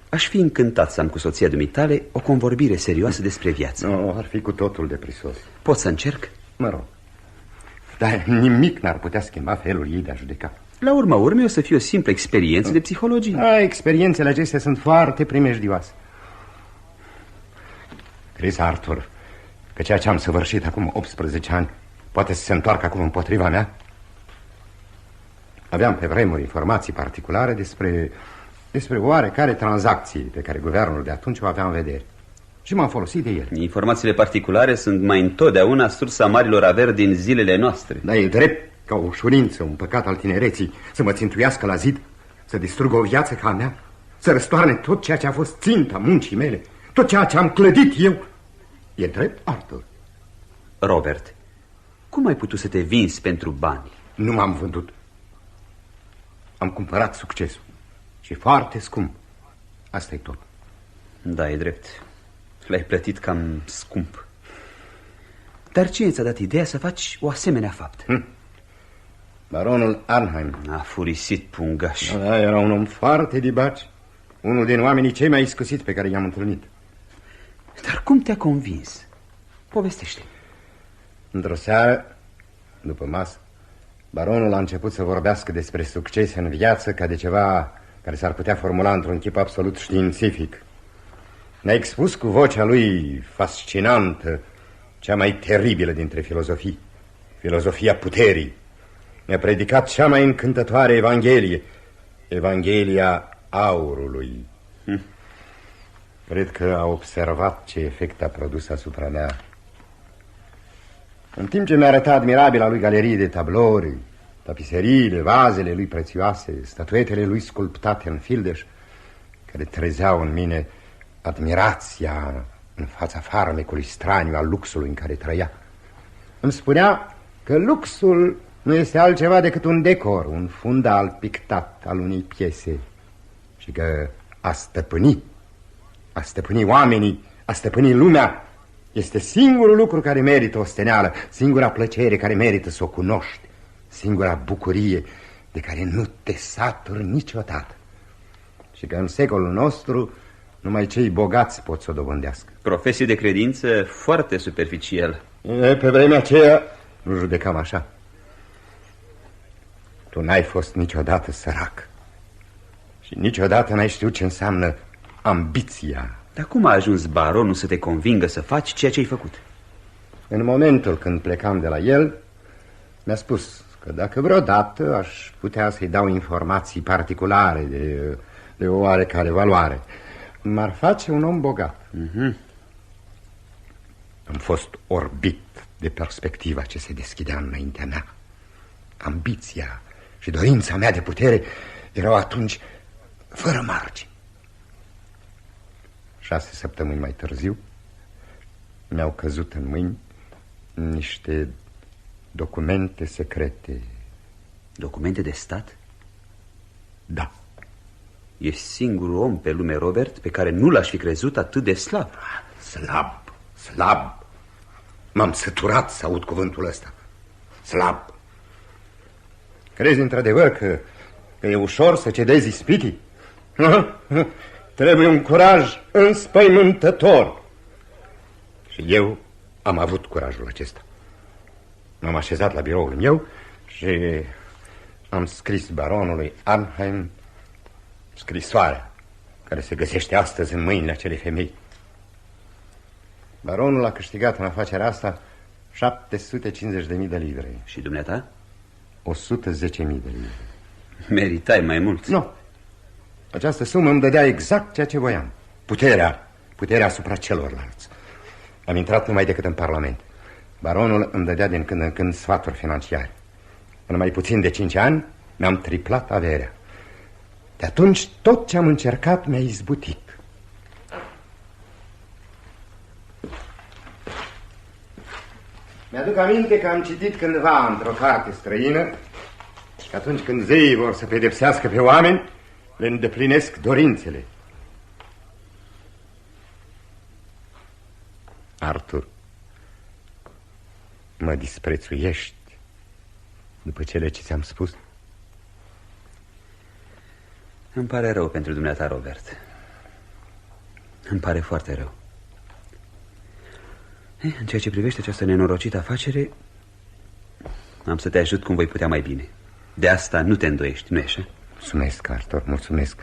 aș fi încântat să am cu soția dumitale o convorbire serioasă despre viață. Nu, ar fi cu totul de prisos. Pot să încerc? Mă rog. Dar nimic n-ar putea schimba felul ei de a judeca. La urma urmei o să fie o simplă experiență de psihologie. Experiențele acestea sunt foarte primejdioase. Crezi, Arthur, că ceea ce am săvârșit acum 18 ani poate să se întoarcă acum împotriva mea? Aveam pe vremuri informații particulare despre oarecare tranzacții pe care guvernul de atunci o avea în vedere. Și m-am folosit de ele. Informațiile particulare sunt mai întotdeauna sursa marilor averi din zilele noastre. Dar e drept ca o ușurință, un păcat al tinereții, să mă țintuiască la zid, să distrugă o viață ca a mea, să răstoarne tot ceea ce a fost ținta muncii mele, tot ceea ce am clădit eu. E drept, Arthur? Robert, cum ai putut să te vinzi pentru bani? Nu m-am vândut. Am cumpărat succesul. Și foarte scump. Asta e tot. Da, e drept. L-ai plătit cam scump. Dar cine ți-a dat ideea să faci o asemenea faptă? Baronul Arnheim. A furisit pungaș. Da, era un om foarte dibaci. Unul din oamenii cei mai iscusiți pe care i-am întâlnit. Dar cum te-a convins? Povestește. Într-o seară, după masă, baronul a început să vorbească despre succes în viață ca de ceva care s-ar putea formula într-un chip absolut științific. Ne-a expus cu vocea lui fascinantă cea mai teribilă dintre filozofii, filozofia puterii. Ne-a predicat cea mai încântătoare evanghelie, Evanghelia aurului. Cred că a observat ce efect a produs asupra mea. În timp ce mi-a arătat admirabila lui galerie de tablouri, tapiseriile, vazele lui prețioase, statuetele lui sculptate în fildeș, care trezeau în mine admirația în fața farmecului straniu al luxului în care trăia, îmi spunea că luxul nu este altceva decât un decor, un fundal pictat al unei piese și că a stăpâni oamenii, a stăpâni lumea este singurul lucru care merită osteneală, singura plăcere care merită să o cunoști, singura bucurie de care nu te saturi niciodată. Și că în secolul nostru numai cei bogați pot să o dobândească. Profesie de credință foarte superficială. Pe vremea aceea nu judecam așa. Tu n-ai fost niciodată sărac și niciodată n-ai știut ce înseamnă ambiția. Dar cum a ajuns baronul să te convingă să faci ceea ce ai făcut? În momentul când plecam de la el, mi-a spus că dacă vreodată aș putea să-i dau informații particulare de o oarecare valoare, m-ar face un om bogat. Am fost orbit de perspectiva ce se deschidea înaintea mea. Ambiția și dorința mea de putere erau atunci fără margini. 6 săptămâni mai târziu mi-au căzut în mâini niște documente secrete. Documente de stat? Da. E singurul om pe lume, Robert, pe care nu l-aș fi crezut atât de slab. Slab. M-am săturat să aud cuvântul ăsta. Slab. Crezi într-adevăr că e ușor să cedezi ispitii? Trebuie un curaj înspăimântător. Și eu am avut curajul acesta. M-am așezat la biroul meu și am scris baronului Arnheim scrisoarea care se găsește astăzi în mâinile acelei femei. Baronul a câștigat în afacerea asta 750.000 de livre. Și dumneata? 110.000 de livre. Meritai mai mult. Nu. Această sumă îmi dădea exact ceea ce voiam. Puterea asupra celorlalți. Am intrat numai decât în Parlament. Baronul îmi dădea din când în când sfaturi financiare. În mai puțin de 5 ani mi-am triplat averea. De atunci tot ce am încercat mi-a izbutit. Mi-aduc aminte că am citit cândva într-o carte străină că atunci când zeii vor să pedepsească pe oameni, le îndeplinesc dorințele. Arthur, mă disprețuiești după cele ce ți-am spus? Îmi pare rău pentru dumneata, Robert. Îmi pare foarte rău. În ceea ce privește această nenorocită afacere, am să te ajut cum voi putea mai bine. De asta nu te îndoiești, nu-i așa? Mulțumesc, Arthur, mulțumesc.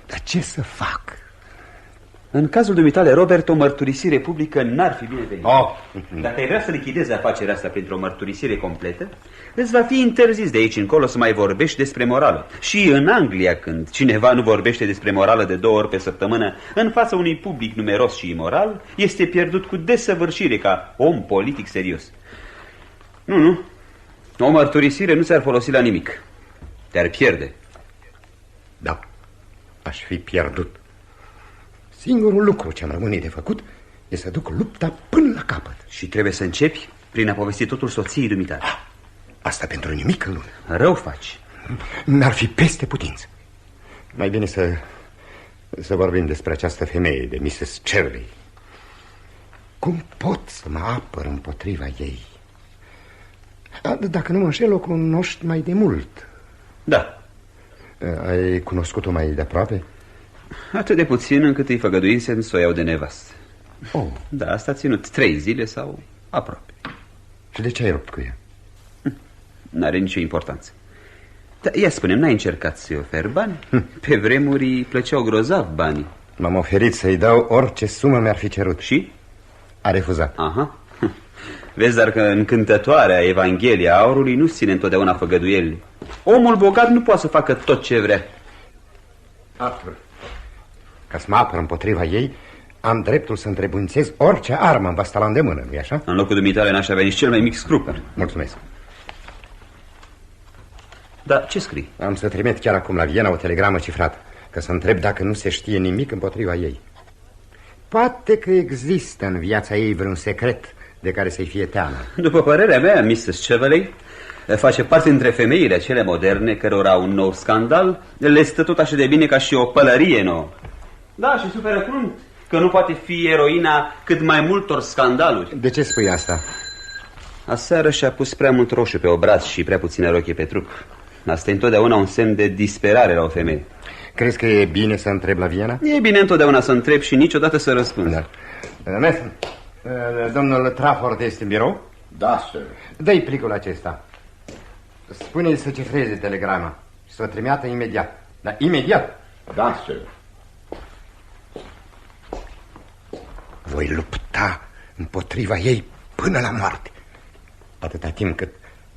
Dar ce să fac? În cazul dumitale, Robert, o mărturisire publică n-ar fi binevenită. Dacă ai vrea să lichidezi afacerea asta printr-o mărturisire completă, îți va fi interzis de aici încolo să mai vorbești despre morală. Și în Anglia, când cineva nu vorbește despre morală de 2 ori pe săptămână în fața unui public numeros și imoral, este pierdut cu desăvârșire ca om politic serios. Nu. O mărturisire nu ți-ar folosi la nimic. Te-ar pierde. Da, aș fi pierdut. Singurul lucru ce-mi rămâne de făcut e să duc lupta până la capăt. Și trebuie să începi prin a povesti totul soției dumitale. Asta pentru nimic în lume. Rău faci. N-ar fi peste putință. Mai bine să vorbim despre această femeie, de Mrs. Shirley. Cum pot să mă apăr împotriva ei? Dacă nu mă înșel, o cunoști mai de mult. Da. Ai cunoscut-o mai de aproape? Atât de puțin încât îi făgăduisem să o iau de nevastă. Da, asta a ținut 3 zile sau aproape. Și de ce ai rupt cu ea? N-are nicio importanță. Dar ia spune-mi, n-ai încercat să-i oferi bani? Pe vremuri îi plăceau grozav banii. M-am oferit să-i dau orice sumă mi-ar fi cerut. Și? A refuzat. Aha. Vezi, dar că încântătoarea Evanghelia Aurului nu ține întotdeauna făgăduielile. Omul bogat nu poate să facă tot ce vrea. Arthur, ca să mă apăr împotriva ei, am dreptul să întrebuințez orice armă îmi va sta la îndemână, nu-i așa? În locul dumitale n-aș avea nici cel mai mic scrupul. Mulțumesc. Dar ce scrii? Am să trimit chiar acum la Viena o telegramă cifrată, ca să întreb dacă nu se știe nimic împotriva ei. Poate că există în viața ei vreun secret de care să-i fie teamă. După părerea mea, Mrs. Cheveley face parte dintre femeile acelea moderne cărora un nou scandal le stă tot așa de bine ca și o pălărie nouă. Da, și suferă crunt că nu poate fi eroina cât mai multor scandaluri. De ce spui asta? Aseară și-a pus prea mult roșu pe obraz și prea puțină rochie pe trup. Asta e întotdeauna un semn de disperare la o femeie. Crezi că e bine să întreb la Viena? E bine întotdeauna să întreb și niciodată să răspund. Da. Mason, domnul Trafford este în birou? Da, sir. Dă-i plicul acesta. Spune-i să cifreze telegrama și să o trimită imediat. Da, imediat. Da, sir. Voi lupta împotriva ei până la moarte, atâta timp cât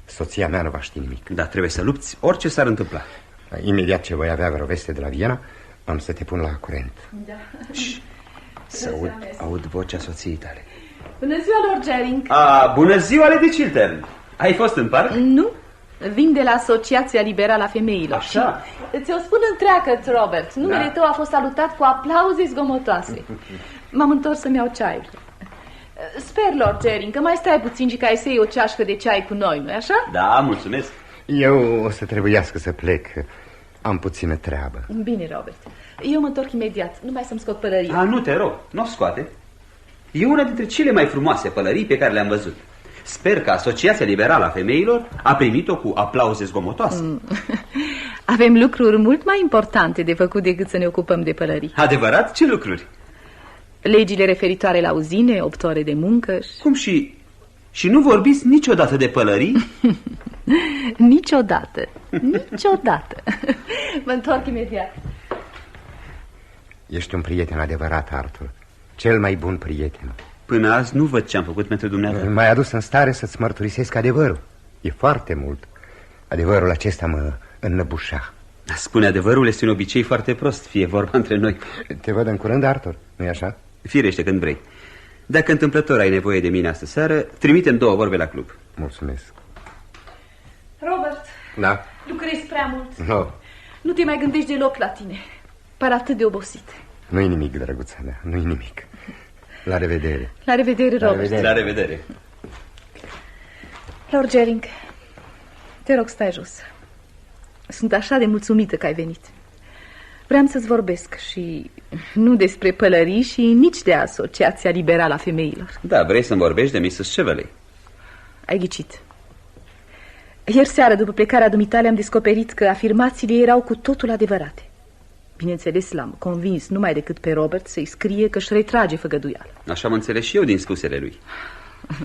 Soția mea nu va ști nimic. Da, trebuie să lupți orice s-ar întâmpla. Imediat ce voi avea vreo veste de la Viena, am să te pun la curent. Da. Să aud vocea soției tale. Bună ziua, Lord Gering. Bună ziua, Lady Chiltern. Ai fost în parc? Nu, vin de la Asociația Liberală a Femeilor. Așa. Ți-o spun întreagă, Robert. Numele tău a fost salutat cu aplauze zgomotoase. M-am întors să-mi iau ceaiul. Sper, Lord Gering, că mai stai puțin și că ai să iei o ceașcă de ceai cu noi, nu-i așa? Da, mulțumesc. Eu o să trebuiască să plec. Am puțină treabă. Bine, Robert. Eu mă întorc imediat. Numai să-mi scot pălăria. Nu te rog, nu o scoate. E una dintre cele mai frumoase pălării pe care le-am văzut. Sper că Asociația Liberală a Femeilor a primit-o cu aplauze zgomotoase. Avem lucruri mult mai importante de făcut decât să ne ocupăm de pălării. Adevărat? Ce lucruri? Legile referitoare la uzine, 8 ore de muncă și... Cum și nu vorbiți niciodată de pălării? Niciodată. Niciodată. Mă întorc imediat. Ești un prieten adevărat, Arthur. Cel mai bun prieten. Până azi nu văd ce am făcut pentru dumneavoastră. M-ai adus în stare să-ți mărturisesc adevărul. E foarte mult. Adevărul acesta mă înnăbușa. Spune adevărul este un obicei foarte prost, fie vorba între noi. Te văd în curând, Arthur, nu-i așa? Firește, când vrei. Dacă întâmplător ai nevoie de mine astă seară, trimitem 2 vorbe la club. Mulțumesc. Robert, da? lucrezi prea mult. No. Nu te mai gândești deloc la tine. Par atât de obosit. Nu-i nimic, drăguța mea, nu-i nimic. La revedere. La revedere, Robert. La revedere. Lord Gering, te rog, stai jos. Sunt așa de mulțumită că ai venit. Vreau să-ți vorbesc și nu despre pălării și nici de Asociația Liberală a Femeilor. Da, vrei să-mi vorbești de Mrs. Cheveley? Ai ghicit. Ieri seară, după plecarea dumitale, am descoperit că afirmațiile erau cu totul adevărate. Bineînțeles, l-am convins numai decât pe Robert să-i scrie că își retrage făgăduiala. Așa am înțeles și eu din spusele lui.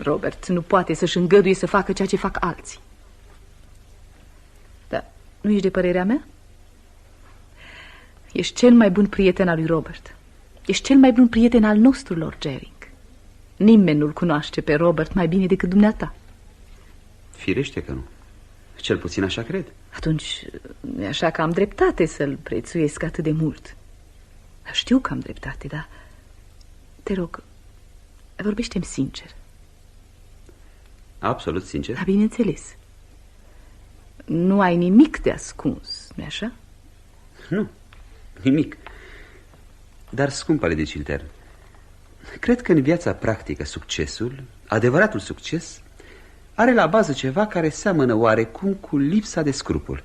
Robert nu poate să-și îngăduie să facă ceea ce fac alții. Dar nu ești de părerea mea? Ești cel mai bun prieten al lui Robert. Ești cel mai bun prieten al nostru, Lord Gering. Nimeni nu-l cunoaște pe Robert mai bine decât dumneata. Firește că nu. Cel puțin așa cred. Atunci e așa că am dreptate să-l prețuiesc atât de mult. Știu că am dreptate, dar te rog, vorbește-mi sincer. Absolut sincer? Da, bineînțeles. Nu ai nimic de ascuns, nu-i așa? Nu, nimic. Dar, scumpa Lady Chiltern, cred că în viața practică succesul, adevăratul succes, are la bază ceva care seamănă oarecum cu lipsa de scrupul.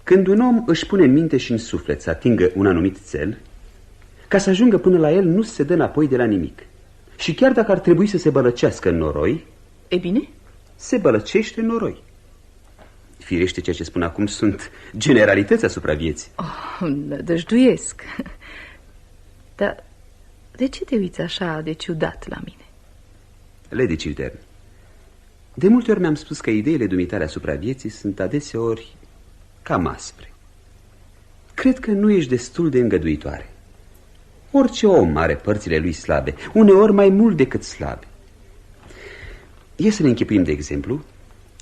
Când un om își pune în minte și în suflet să atingă un anumit cel, ca să ajungă până la el nu se dă înapoi de la nimic. Și chiar dacă ar trebui să se bălăcească în noroi, e bine, se bălăcește în noroi. Firește, ceea ce spun acum sunt generalități asupra vieții. Nădăjduiesc. Dar de ce te uiți așa de ciudat la mine? Lady Chiltern, de multe ori mi-am spus că ideile dumitale asupra vieții sunt adeseori cam aspre. Cred că nu ești destul de îngăduitoare. Orice om are părțile lui slabe, uneori mai mult decât slabe. E să ne închipuim, de exemplu,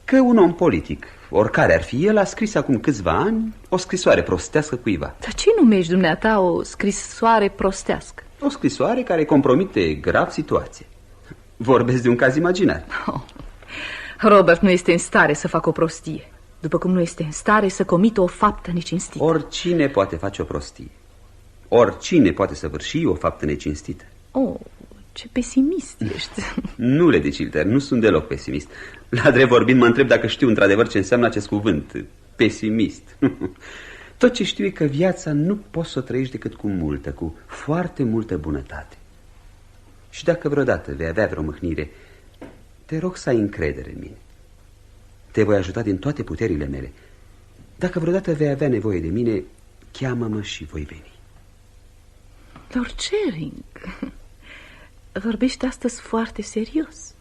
că un om politic, oricare ar fi el, a scris acum câțiva ani o scrisoare prostească cuiva. Dar ce numești dumneata o scrisoare prostească? O scrisoare care compromite grav situația. Vorbesc de un caz imaginar. Robert nu este în stare să facă o prostie, după cum nu este în stare să comită o faptă necinstită. Oricine poate face o prostie. Oricine poate săvârși o faptă necinstită. Oh, ce pesimist ești. Nu, Lady Chiltern, nu sunt deloc pesimist. La drept vorbind, mă întreb dacă știu într-adevăr ce înseamnă acest cuvânt, pesimist. Tot ce știu e că viața nu poți să o trăiești decât cu multă, cu foarte multă bunătate. Și dacă vreodată vei avea vreo mâhnire, te rog să ai încredere în mine. Te voi ajuta din toate puterile mele. Dacă vreodată vei avea nevoie de mine, cheamă-mă și voi veni. Lord Gering, vorbești astăzi foarte serios.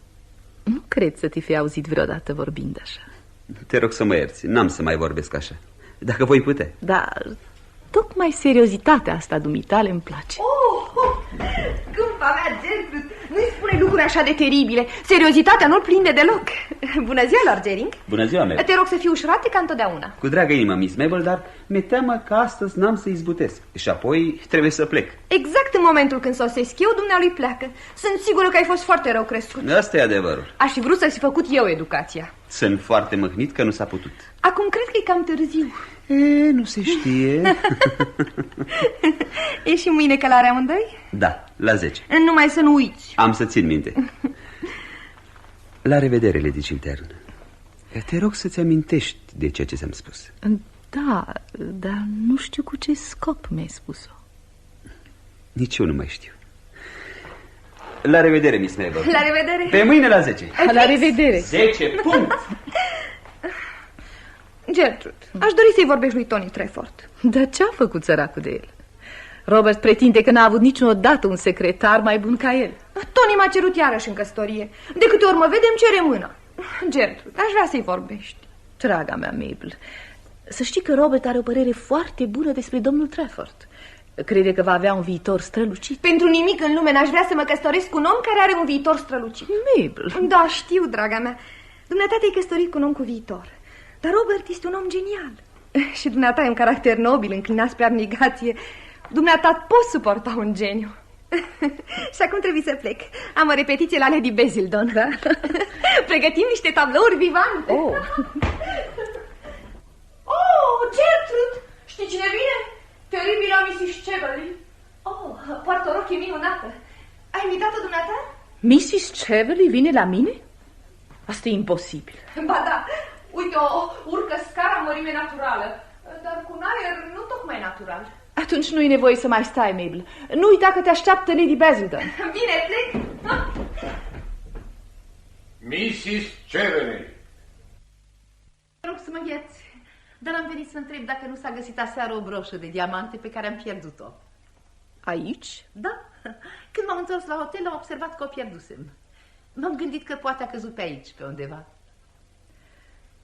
Nu cred să te fi auzit vreodată vorbind așa. Te rog să mă ierți, n-am să mai vorbesc așa. Dacă voi putea. Dar tocmai seriozitatea asta dumitale îmi place. Câmpa mea, Gertrude, nu-i spune lucruri așa de teribile. Seriozitatea nu-l prinde deloc. Bună ziua, Lord Gering. Bună ziua, Mabel. Te rog să fii ușurate ca întotdeauna. Cu dragă inimă, Miss Mabel, dar mi-e teamă că astăzi n-am să izbutesc. Și apoi trebuie să plec. Exact în momentul când sosesc eu, dumnealui pleacă. Sunt sigură că ai fost foarte rău crescut. Asta e adevărul. Aș fi vrut să-ți făcut eu educația. Sunt foarte mâhnit că nu s-a putut. Acum cred că e cam târziu. Nu se știe. E și mâine călare amândoi? Da, la 10. Numai să nu uiți. Am să țin minte. La revedere, Lady Chiltern. Te rog să-ți amintești de ceea ce ți-am spus. Da, dar nu știu cu ce scop mi-ai spus-o. Nici eu nu mai știu. La revedere, Miss Mabel. La revedere. Pe mâine la 10. La revedere. 10, punct. Gertrude, aș dori să-i vorbești lui Tony Trefort. Dar ce-a făcut săracul de el? Robert pretinde că n-a avut niciodată un secretar mai bun ca el. Tony m-a cerut iarăși în căsătorie. De câte ori mă vedem, cere mâna. Gertrude, aș vrea să-i vorbești. Draga mea, Mabel, să știi că Robert are o părere foarte bună despre domnul Trefort. Crede că va avea un viitor strălucit. Pentru nimic în lume n-aș vrea să mă căsătoresc cu un om care are un viitor strălucit. Mabel. Da, știu, draga mea. Dumneata te-ai căsătorit cu un om cu viitor. Dar Robert este un om genial. Și dumneata ai un caracter nobil, înclinat spre abnegație. Dumneata poți suporta un geniu. Și acum trebuie să plec. Am o repetiție la Lady Basildon. Da? Pregătim niște tablouri vivante. Gertrude! Știi cine vine? Teribila Mrs. Cheverly. Poartă o rochie minunată. Ai invitat-o dumneata? Mrs. Cheverly vine la mine? Asta e imposibil. Ba da. Uite, urcă scara în mărime naturală, dar cu un aer nu tocmai natural. Atunci nu e nevoie să mai stai, Mabel. Nu uita că te așteaptă Lady Basildon. Bine, plec. Mrs. Cheverly. Rog să mă ierți, dar am venit să întreb dacă nu s-a găsit aseară o broșă de diamante pe care am pierdut-o. Aici? Da. Când m-am întors la hotel, am observat că o pierdusem. M-am gândit că poate a căzut pe aici, pe undeva.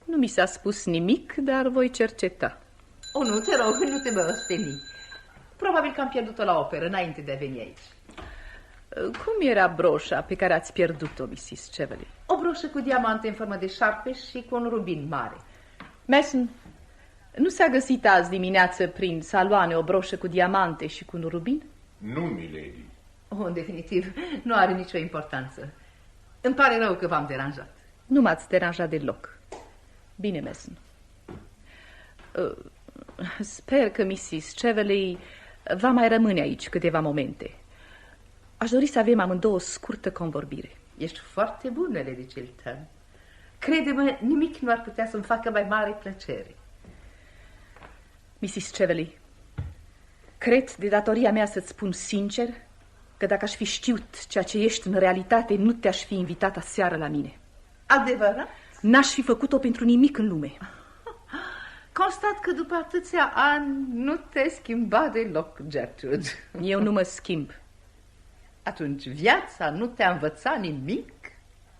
Nu mi s-a spus nimic, dar voi cerceta. Nu te rog, nu te mă osteni. Probabil că am pierdut-o la operă, înainte de a veni aici. Cum era broșa pe care ați pierdut-o, Mrs. Cheverly? O broșă cu diamante în formă de șarpe și cu un rubin mare. Mason, nu s-a găsit azi dimineață prin saloane o broșă cu diamante și cu un rubin? Nu, milady. În definitiv, nu are nicio importanță. Îmi pare rău că v-am deranjat. Nu m-ați deranjat deloc. Bine, Mason. Sper că Mrs. Cheverly va mai rămâne aici câteva momente. Aș dori să avem amândouă o scurtă convorbire. Ești foarte bună, Lady Chiltern. Crede-mă, nimic nu ar putea să-mi facă mai mare plăcere. Mrs. Cheverly, cred de datoria mea să-ți spun sincer că dacă aș fi știut ceea ce ești în realitate, nu te-aș fi invitat aseară la mine. Adevărat? N-aș fi făcut-o pentru nimic în lume. Constat că după atâția ani nu te schimba deloc, Gertrude. Eu nu mă schimb. Atunci viața nu te-a învățat nimic?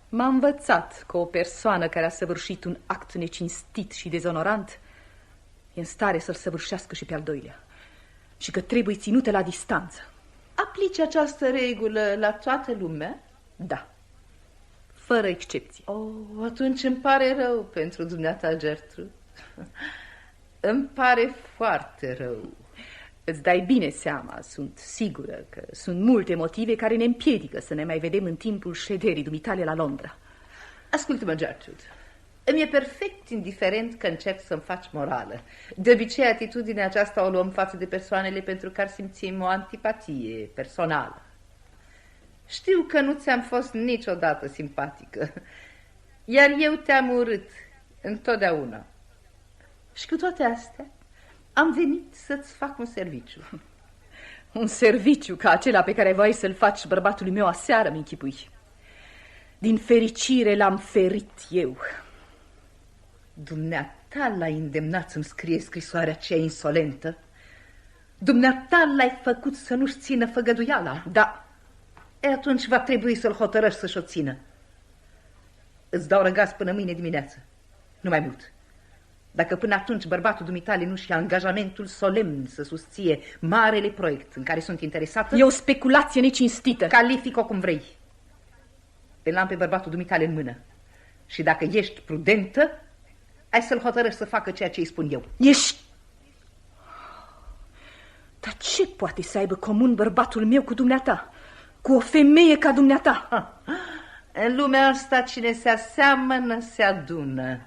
M-a învățat că o persoană care a săvârșit un act necinstit și dezonorant e în stare să-l săvârșească și pe al doilea. Și că trebuie ținută la distanță. Aplici această regulă la toată lumea? Da. Fără excepție. Atunci îmi pare rău pentru dumneata, Gertrude. Îmi pare foarte rău. Îți dai bine seama, sunt sigură că sunt multe motive care ne împiedică să ne mai vedem în timpul șederii dumitale la Londra. Ascultă-mă, Gertrude. Îmi e perfect indiferent că încerc să-mi faci morală. De obicei, atitudinea aceasta o luăm față de persoanele pentru care simțim o antipatie personală. Știu că nu ți-am fost niciodată simpatică, iar eu te-am urât întotdeauna. Și cu toate astea, am venit să-ți fac un serviciu. Un serviciu ca acela pe care voiai să-l faci bărbatului meu aseară, mi-închipui. Din fericire l-am ferit eu. Dumneata l-ai îndemnat să-mi scrie scrisoarea aceea insolentă? Dumneata l-ai făcut să nu-și țină făgăduiala? Da. Atunci va trebui să-l hotărăști să-și o țină. Îți dau răgaz până mâine dimineață. Nu mai mult. Dacă până atunci bărbatul dumitale nu-și ia angajamentul solemn să susție marele proiect în care sunt interesată... E o speculație necinstită. Calific-o cum vrei. Îl am pe bărbatul dumitale în mână. Și dacă ești prudentă, ai să-l hotărăști să facă ceea ce îi spun eu. Ești... Dar ce poate să aibă comun bărbatul meu cu dumneata? Cu o femeie ca dumneata? În lumea asta cine se aseamănă, se adună.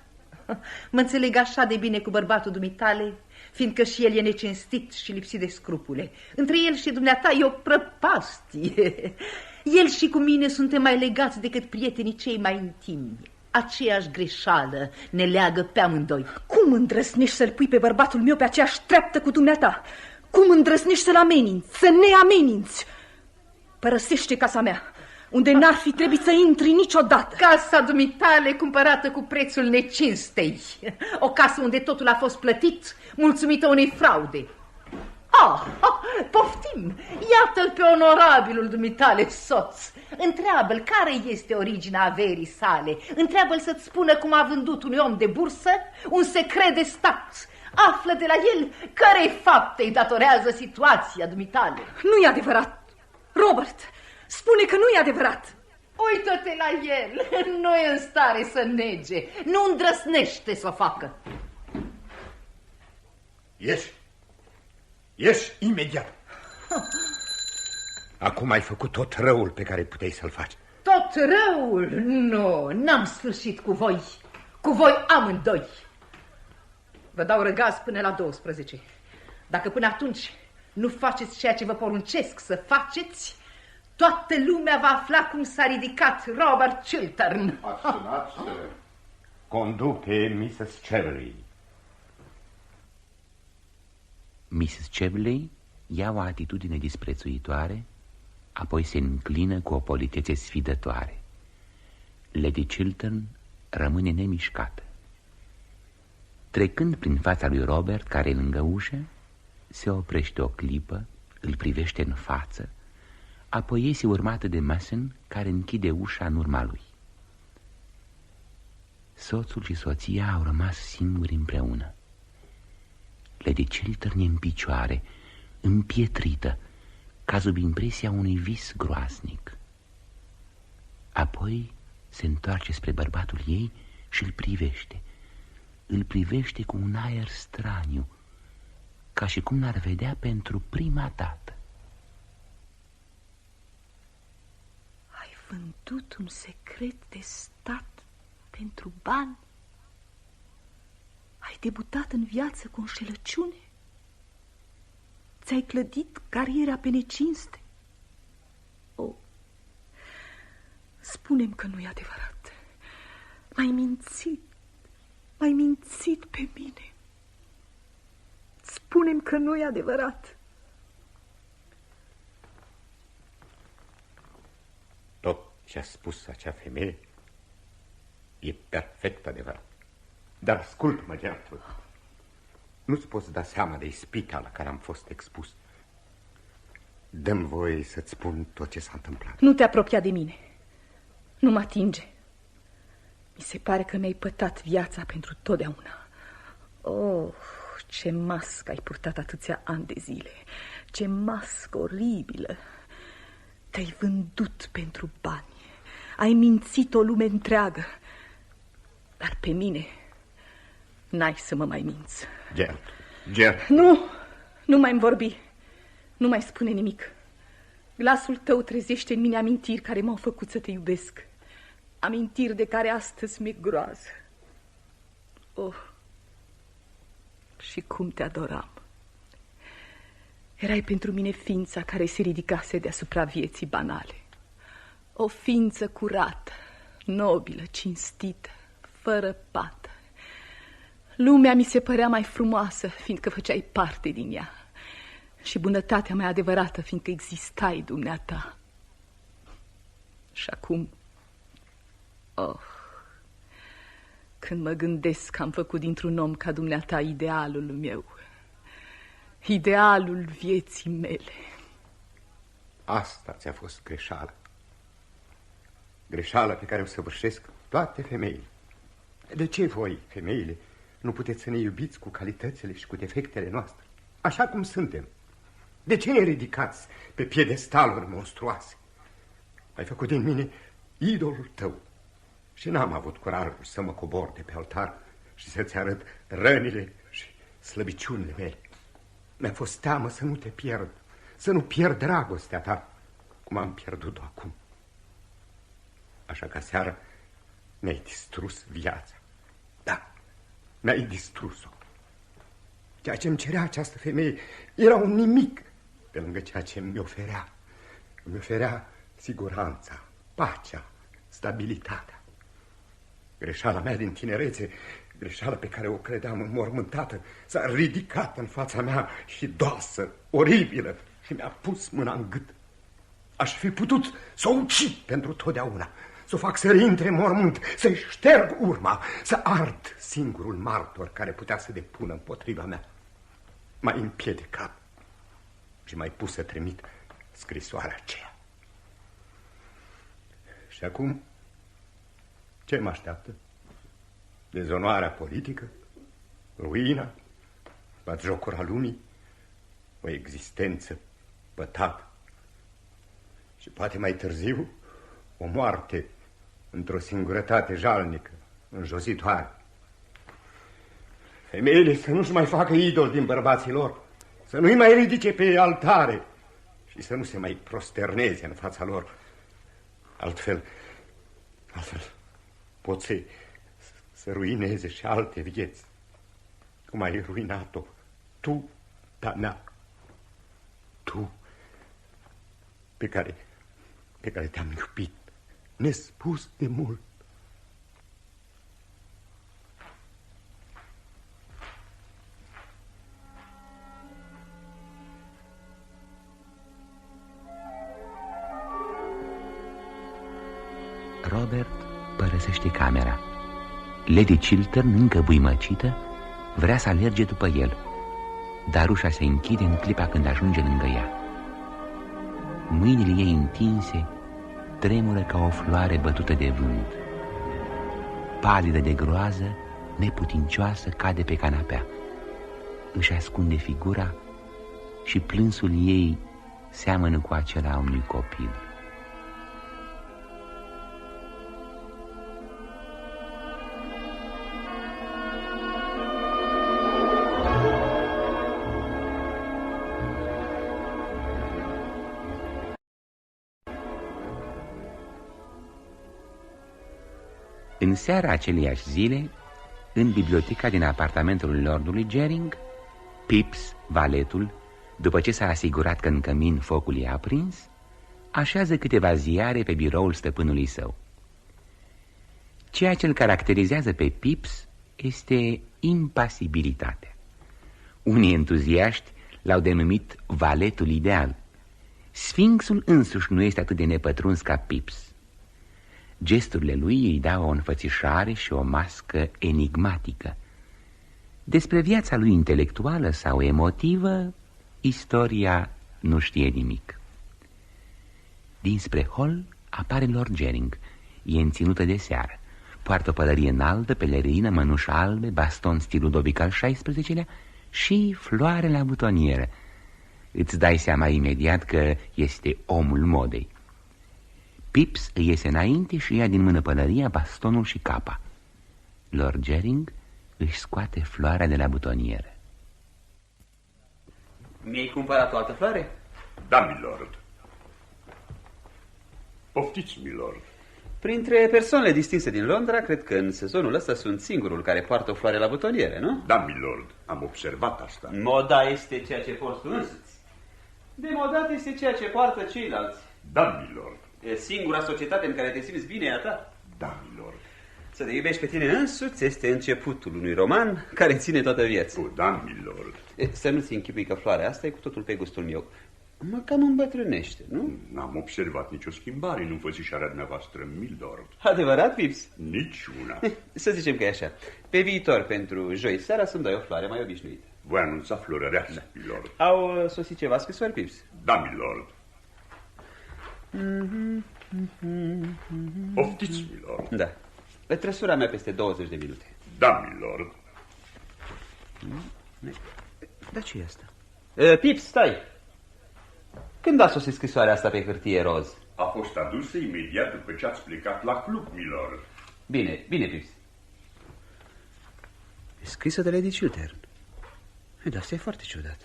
Mă înțeleg așa de bine cu bărbatul dumitale, fiindcă și el e necinstit și lipsit de scrupule. Între el și dumneata e o prăpastie. El și cu mine suntem mai legați decât prietenii cei mai intimi. Aceeași greșeală ne leagă pe amândoi. Cum îndrăsnești să-l pui pe bărbatul meu pe aceeași treaptă cu dumneata? Cum îndrăsnești să-l ameninți, să ne ameninți? Părăsește casa mea, unde n-ar fi trebuit să intri niciodată. Casa dumitale cumpărată cu prețul necinstei. O casă unde totul a fost plătit, mulțumită unei fraude. Poftim, iată-l pe onorabilul dumitale soț. Întreabă-l care este originea averii sale. Întreabă-l să-ți spună cum a vândut unui om de bursă un secret de stat. Află de la el cărei fapte îi datorează situația dumitale. Nu e adevărat, Robert, spune că nu e adevărat. Uită-te la el, nu e în stare să nege, nu îndrăsnește să o facă. Ieși imediat. Acum ai făcut tot răul pe care puteai să-l faci. Tot răul? Nu, n-am sfârșit cu voi. Cu voi amândoi. Vă dau răgaz până la 12. Dacă până atunci nu faceți ceea ce vă poruncesc să faceți, toată lumea va afla cum s-a ridicat Robert Chiltern. Conduc pe Mrs. Cheveley. Mrs. Cheveley ia o atitudine disprețuitoare, apoi se înclină cu o politețe sfidătoare. Lady Chiltern rămâne nemișcată. Trecând prin fața lui Robert, care e lângă ușă, se oprește o clipă, îl privește în față, apoi iese urmată de Mason, care închide ușa în urma lui. Soțul și soția au rămas singuri împreună. Lady Chiltern e în picioare, împietrită, ca sub impresia unui vis groaznic. Apoi se întoarce spre bărbatul ei și îl privește. Îl privește cu un aer straniu, ca și cum l-ar vedea pentru prima dată. Ai vândut un secret de stat pentru bani? Ai debutat în viață cu înșelăciune? Ți-ai clădit cariera pe necinste? Spune-mi că nu e adevărat. M-ai mințit pe mine. Spune-mi că nu e adevărat. Tot ce a spus acea femeie e perfect adevărat. Dar ascult-mă, Gertrude. Nu-ți poți da seama de ispita la care am fost expus. Dă-mi voie să-ți spun tot ce s-a întâmplat. Nu te apropia de mine. Nu mă atinge. Mi se pare că mi-ai pătat viața pentru totdeauna. Ce mască ai purtat atâția ani de zile. Ce mască oribilă. Te-ai vândut pentru bani. Ai mințit o lume întreagă. Dar pe mine n-ai să mă mai minți. Gert. Nu mai-mi vorbi. Nu mai spune nimic. Glasul tău trezește în mine amintiri care m-au făcut să te iubesc. Amintiri de care astăzi mi-e groază. Și cum te adoram. Erai pentru mine ființa care se ridicase deasupra vieții banale. O ființă curată, nobilă, cinstită, fără pată. Lumea mi se părea mai frumoasă, fiindcă făceai parte din ea. Și bunătatea mai adevărată, fiindcă existai dumneata. Și acum, când mă gândesc că am făcut dintr-un om ca dumneata idealul meu, idealul vieții mele. Asta ți-a fost greșeala. Greșeala pe care o săvârșesc toate femeile. De ce voi, femeile, nu puteți să ne iubiți cu calitățile și cu defectele noastre, așa cum suntem? De ce ne ridicați pe piedestaluri monstruoase? Ai făcut din mine idolul tău. Și n-am avut curajul să mă cobor de pe altar și să-ți arăt rănile și slăbiciunile mele. Mi-a fost teamă să nu te pierd, să nu pierd dragostea ta, cum am pierdut-o acum. Așa că seara mi-ai distrus viața. Da, mi-ai distrus-o. Ceea ce îmi cerea această femeie era un nimic pe lângă ceea ce mi oferea. Îmi oferea siguranța, pacea, stabilitatea. Greșeala mea din tinerețe, greșeala pe care o credeam înmormântată, s-a ridicat în fața mea și doasă, oribilă, și mi-a pus mâna în gât. Aș fi putut să o ucid pentru totdeauna, să o fac să intre în mormânt, să-i șterg urma, să ard singurul martor care putea să depună împotriva mea. M-ai împiedicat și m-ai pus să trimit scrisoarea aceea. Și acum, ce mă așteaptă? Dezonoarea politică, ruina, batjocura lumii, o existență pătată și poate mai târziu o moarte într-o singurătate jalnică, înjositoare. Femeile să nu-și mai facă idol din bărbații lor, să nu-i mai ridice pe altare și să nu se mai prosterneze în fața lor. Altfel pot să ruineze și alte vieți, cum ai ruinat-o tu, da mea, tu pe care te-am iubit nespus de mult. Robert părăsește camera. Lady Chiltern, încă buimăcită, vrea să alerge după el, dar ușa se închide în clipa când ajunge lângă ea. Mâinile ei întinse tremură ca o floare bătută de vânt. Palidă de groază, neputincioasă, cade pe canapea. Își ascunde figura și plânsul ei seamănă cu acela a unui copil. În seara aceleiași zile, în biblioteca din apartamentul lordului Gering, Pips, valetul, după ce s-a asigurat că în cămin focul e aprins, așează câteva ziare pe biroul stăpânului său. Ceea ce îl caracterizează pe Pips este impasibilitatea. Unii entuziaști l-au denumit valetul ideal. Sfinxul însuși nu este atât de nepătruns ca Pips. Gesturile lui îi dau o înfățișare și o mască enigmatică. Despre viața lui intelectuală sau emotivă, istoria nu știe nimic. Dinspre hol apare Lord Gering. E înținută de seară. Poartă o pălărie înaltă, pelerină, mănuși albe, baston stil Ludovic al XVI-lea și floare la butonieră. Îți dai seama imediat că este omul modei. Pips îi iese înainte și ia din mână pălăria, bastonul și capa. Lord Gering își scoate floarea de la butonieră. Mi-ai cumpărat o altă floare? Da, milord. Poftiți, milord. Printre persoanele distinse din Londra, cred că în sezonul ăsta sunt singurul care poartă o floare la butoniere, nu? Da, milord. Am observat asta. Moda este ceea ce porți tu însuți. Demodat este ceea ce poartă ceilalți. Da, milord. E singura societate în care te simți bine, e a ta. Da, milord. Să te iubești pe tine însuți este începutul unui roman care ține toată viața. Da, milord. Să nu-ți închipui că floarea asta e cu totul pe gustul meu. Mă cam îmbătrânește, nu? N-am observat nicio schimbare în înfățișarea dumneavoastră, milord. Adevărat, Pips? Niciuna. Să zicem că e așa. Pe viitor, pentru joi seara, să-mi dai o floare mai obișnuită. Voi anunța florăreasă, da. Milord. Au sosit ceva scrisori, Pips? Da, milord. Poftiți, milord. Da. Trăsura mea peste 20 de minute. Da, milord. Dar ce e asta? Pips, stai! Când a sosit scrisoarea asta pe hârtie roz? A fost adusă imediat după ce ați plecat la club, milord. Bine, bine, Pips. E scrisă de Lady Chiltern. Dar asta e foarte ciudat.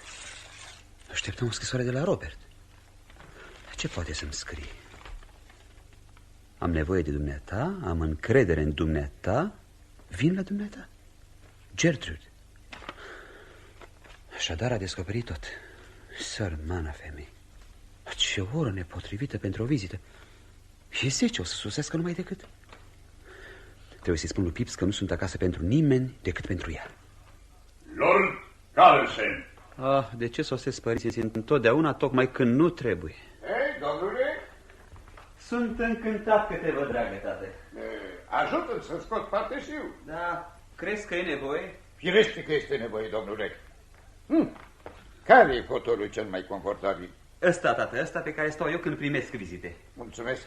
Așteptăm o scrisoare de la Robert. Ce poate să-mi scrie? Am nevoie de dumneata, am încredere în dumneata, vin la dumneata. Gertrude. Așadar a descoperit tot. Sărmana femeie. Ce oră nepotrivită pentru o vizită. E 10, o să sosească numai decât. Trebuie să-i spun lui Pips că nu sunt acasă pentru nimeni decât pentru ea. Lord Carlsen. De ce sosesc părinții întotdeauna tocmai când nu trebuie? Ei, domnule? Sunt încântat că te văd, dragă tată. Ajută-l să scot partesiu. Da, crezi că e nevoie? Firește că este nevoie, domnule. Care e fotolul cel mai confortabil? Ăsta, tată, ăsta pe care stau eu când primesc vizite. Mulțumesc.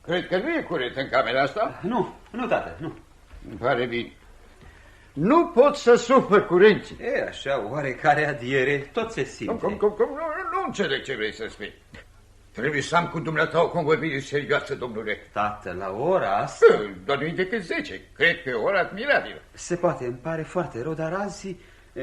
Cred că nu e curent în camera asta? Nu, tată, nu. Îmi pare bine. Nu pot să sufăr curenții. E așa, oarecare adiere, tot se simte. Nu înțeleg ce vrei să spui. Trebuie să am cu dumneata o convorbire serioasă, domnule. Tată, la ora asta... Doar nu-i decât 10. Cred că e o oră admirabilă. Se poate, îmi pare foarte rău, dar azi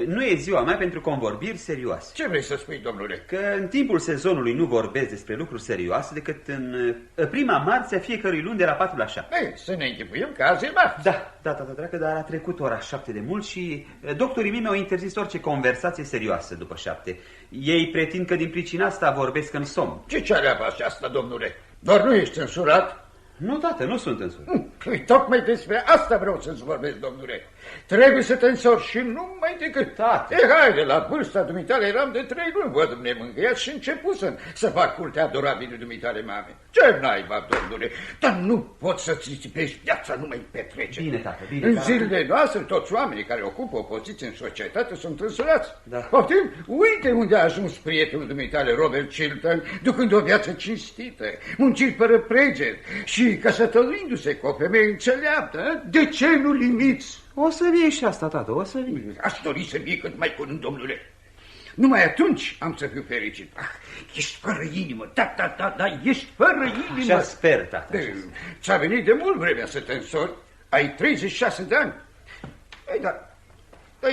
nu e ziua mea pentru convorbiri serioase. Ce vrei să spui, domnule? Că în timpul sezonului nu vorbesc despre lucruri serioase decât în prima marți a fiecărui luni de la 4:00. Să ne închipuim că azi e marți. Da, tată, dragă, dar a trecut ora 7 de mult și doctorii mei mi-au interzis orice conversație serioasă după 7. Ei pretind că din pricina asta vorbesc în somn. Ce cereabă asta, domnule? Doar nu ești însurat? Nu, tată, nu sunt însurat. Tocmai despre asta vreau să-ți vorbesc, domnule. Trebuie să te însori și nu mai decât. Tată. Haide, la vârsta dumitale eram de 3 luni, văd nemângâiat și începusem să fac cultea adorabile dumitale mame. Ce naiba, domnule, dar nu poți să-ți țipești viața numai petrecere. Bine, tată, bine. În zilele noastre, toți oamenii care ocupă o poziție în societate sunt însurați. Da. Poftim? Uite unde a ajuns prietenul dumitale, Robert Chiltern, ducând o viață cinstită, muncit fără pregeri și căsătorindu-se cu o femeie înțeleaptă. De ce nu limiți? O să vie și asta, tată, o să vie. Aș dori să vie cât mai curând, domnule. Numai atunci am să fiu fericit. Ești fără inimă, da, ești fără inimă. Așa sper, tată. Ți-a venit de mult vremea să te însori. Ai 36 de ani. Ei, dar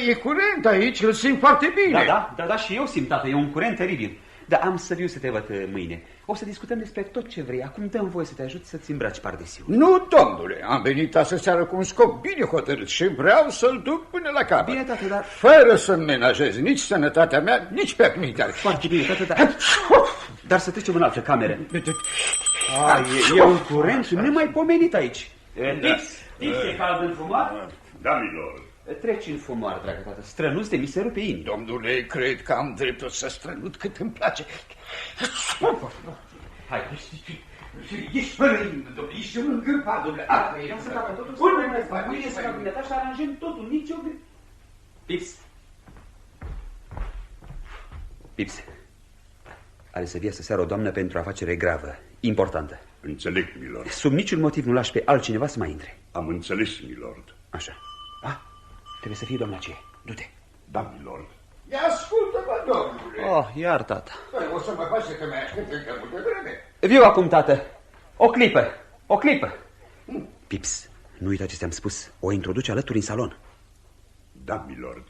e curent aici, îl simt foarte bine. Da, și eu simt, tată, e un curent teribil. Dar am să viu să te văd mâine. O să discutăm despre tot ce vrei. Acum dăm voie să te ajut să-ți îmbraci pardesiul. Nu, domnule, am venit astă seară cu un scop bine hotărât și vreau să-l duc până la capăt. Bine, tată, dar... Fără să-mi menajez nici sănătatea mea, nici pe activitatea. Foarte bine, tată, dar să trecem în altă cameră. E un curent nemaipomenit aici. Tips, e cald în fumar? Da, milord. Treci în fumoare, dragă tată. Strănuți de mi se rupe inima. Domnule, cred că am dreptul să strănut cât îmi place. Hai, ești fără inimă, domnule, ești un îngârpat, domnule. Lasă, tată, totul să la dumneata și aranjăm totul, nici o... Pips, are să vie să seară o doamnă pentru afacere gravă, importantă. Înțeleg, milord. Sub niciun motiv nu lași pe altcineva să mai intre. Am înțeles, milord. Așa. Trebuie să fie doamna aceea. Du-te. Da, milord. Ia ascultă-mă, domnule. Iar, tata. O să mă faci că mai aștept încă multă vreme. Viu acum, tată. O clipă. Pips, nu uita ce ți-am spus. O introduce alături în salon. Da, milord.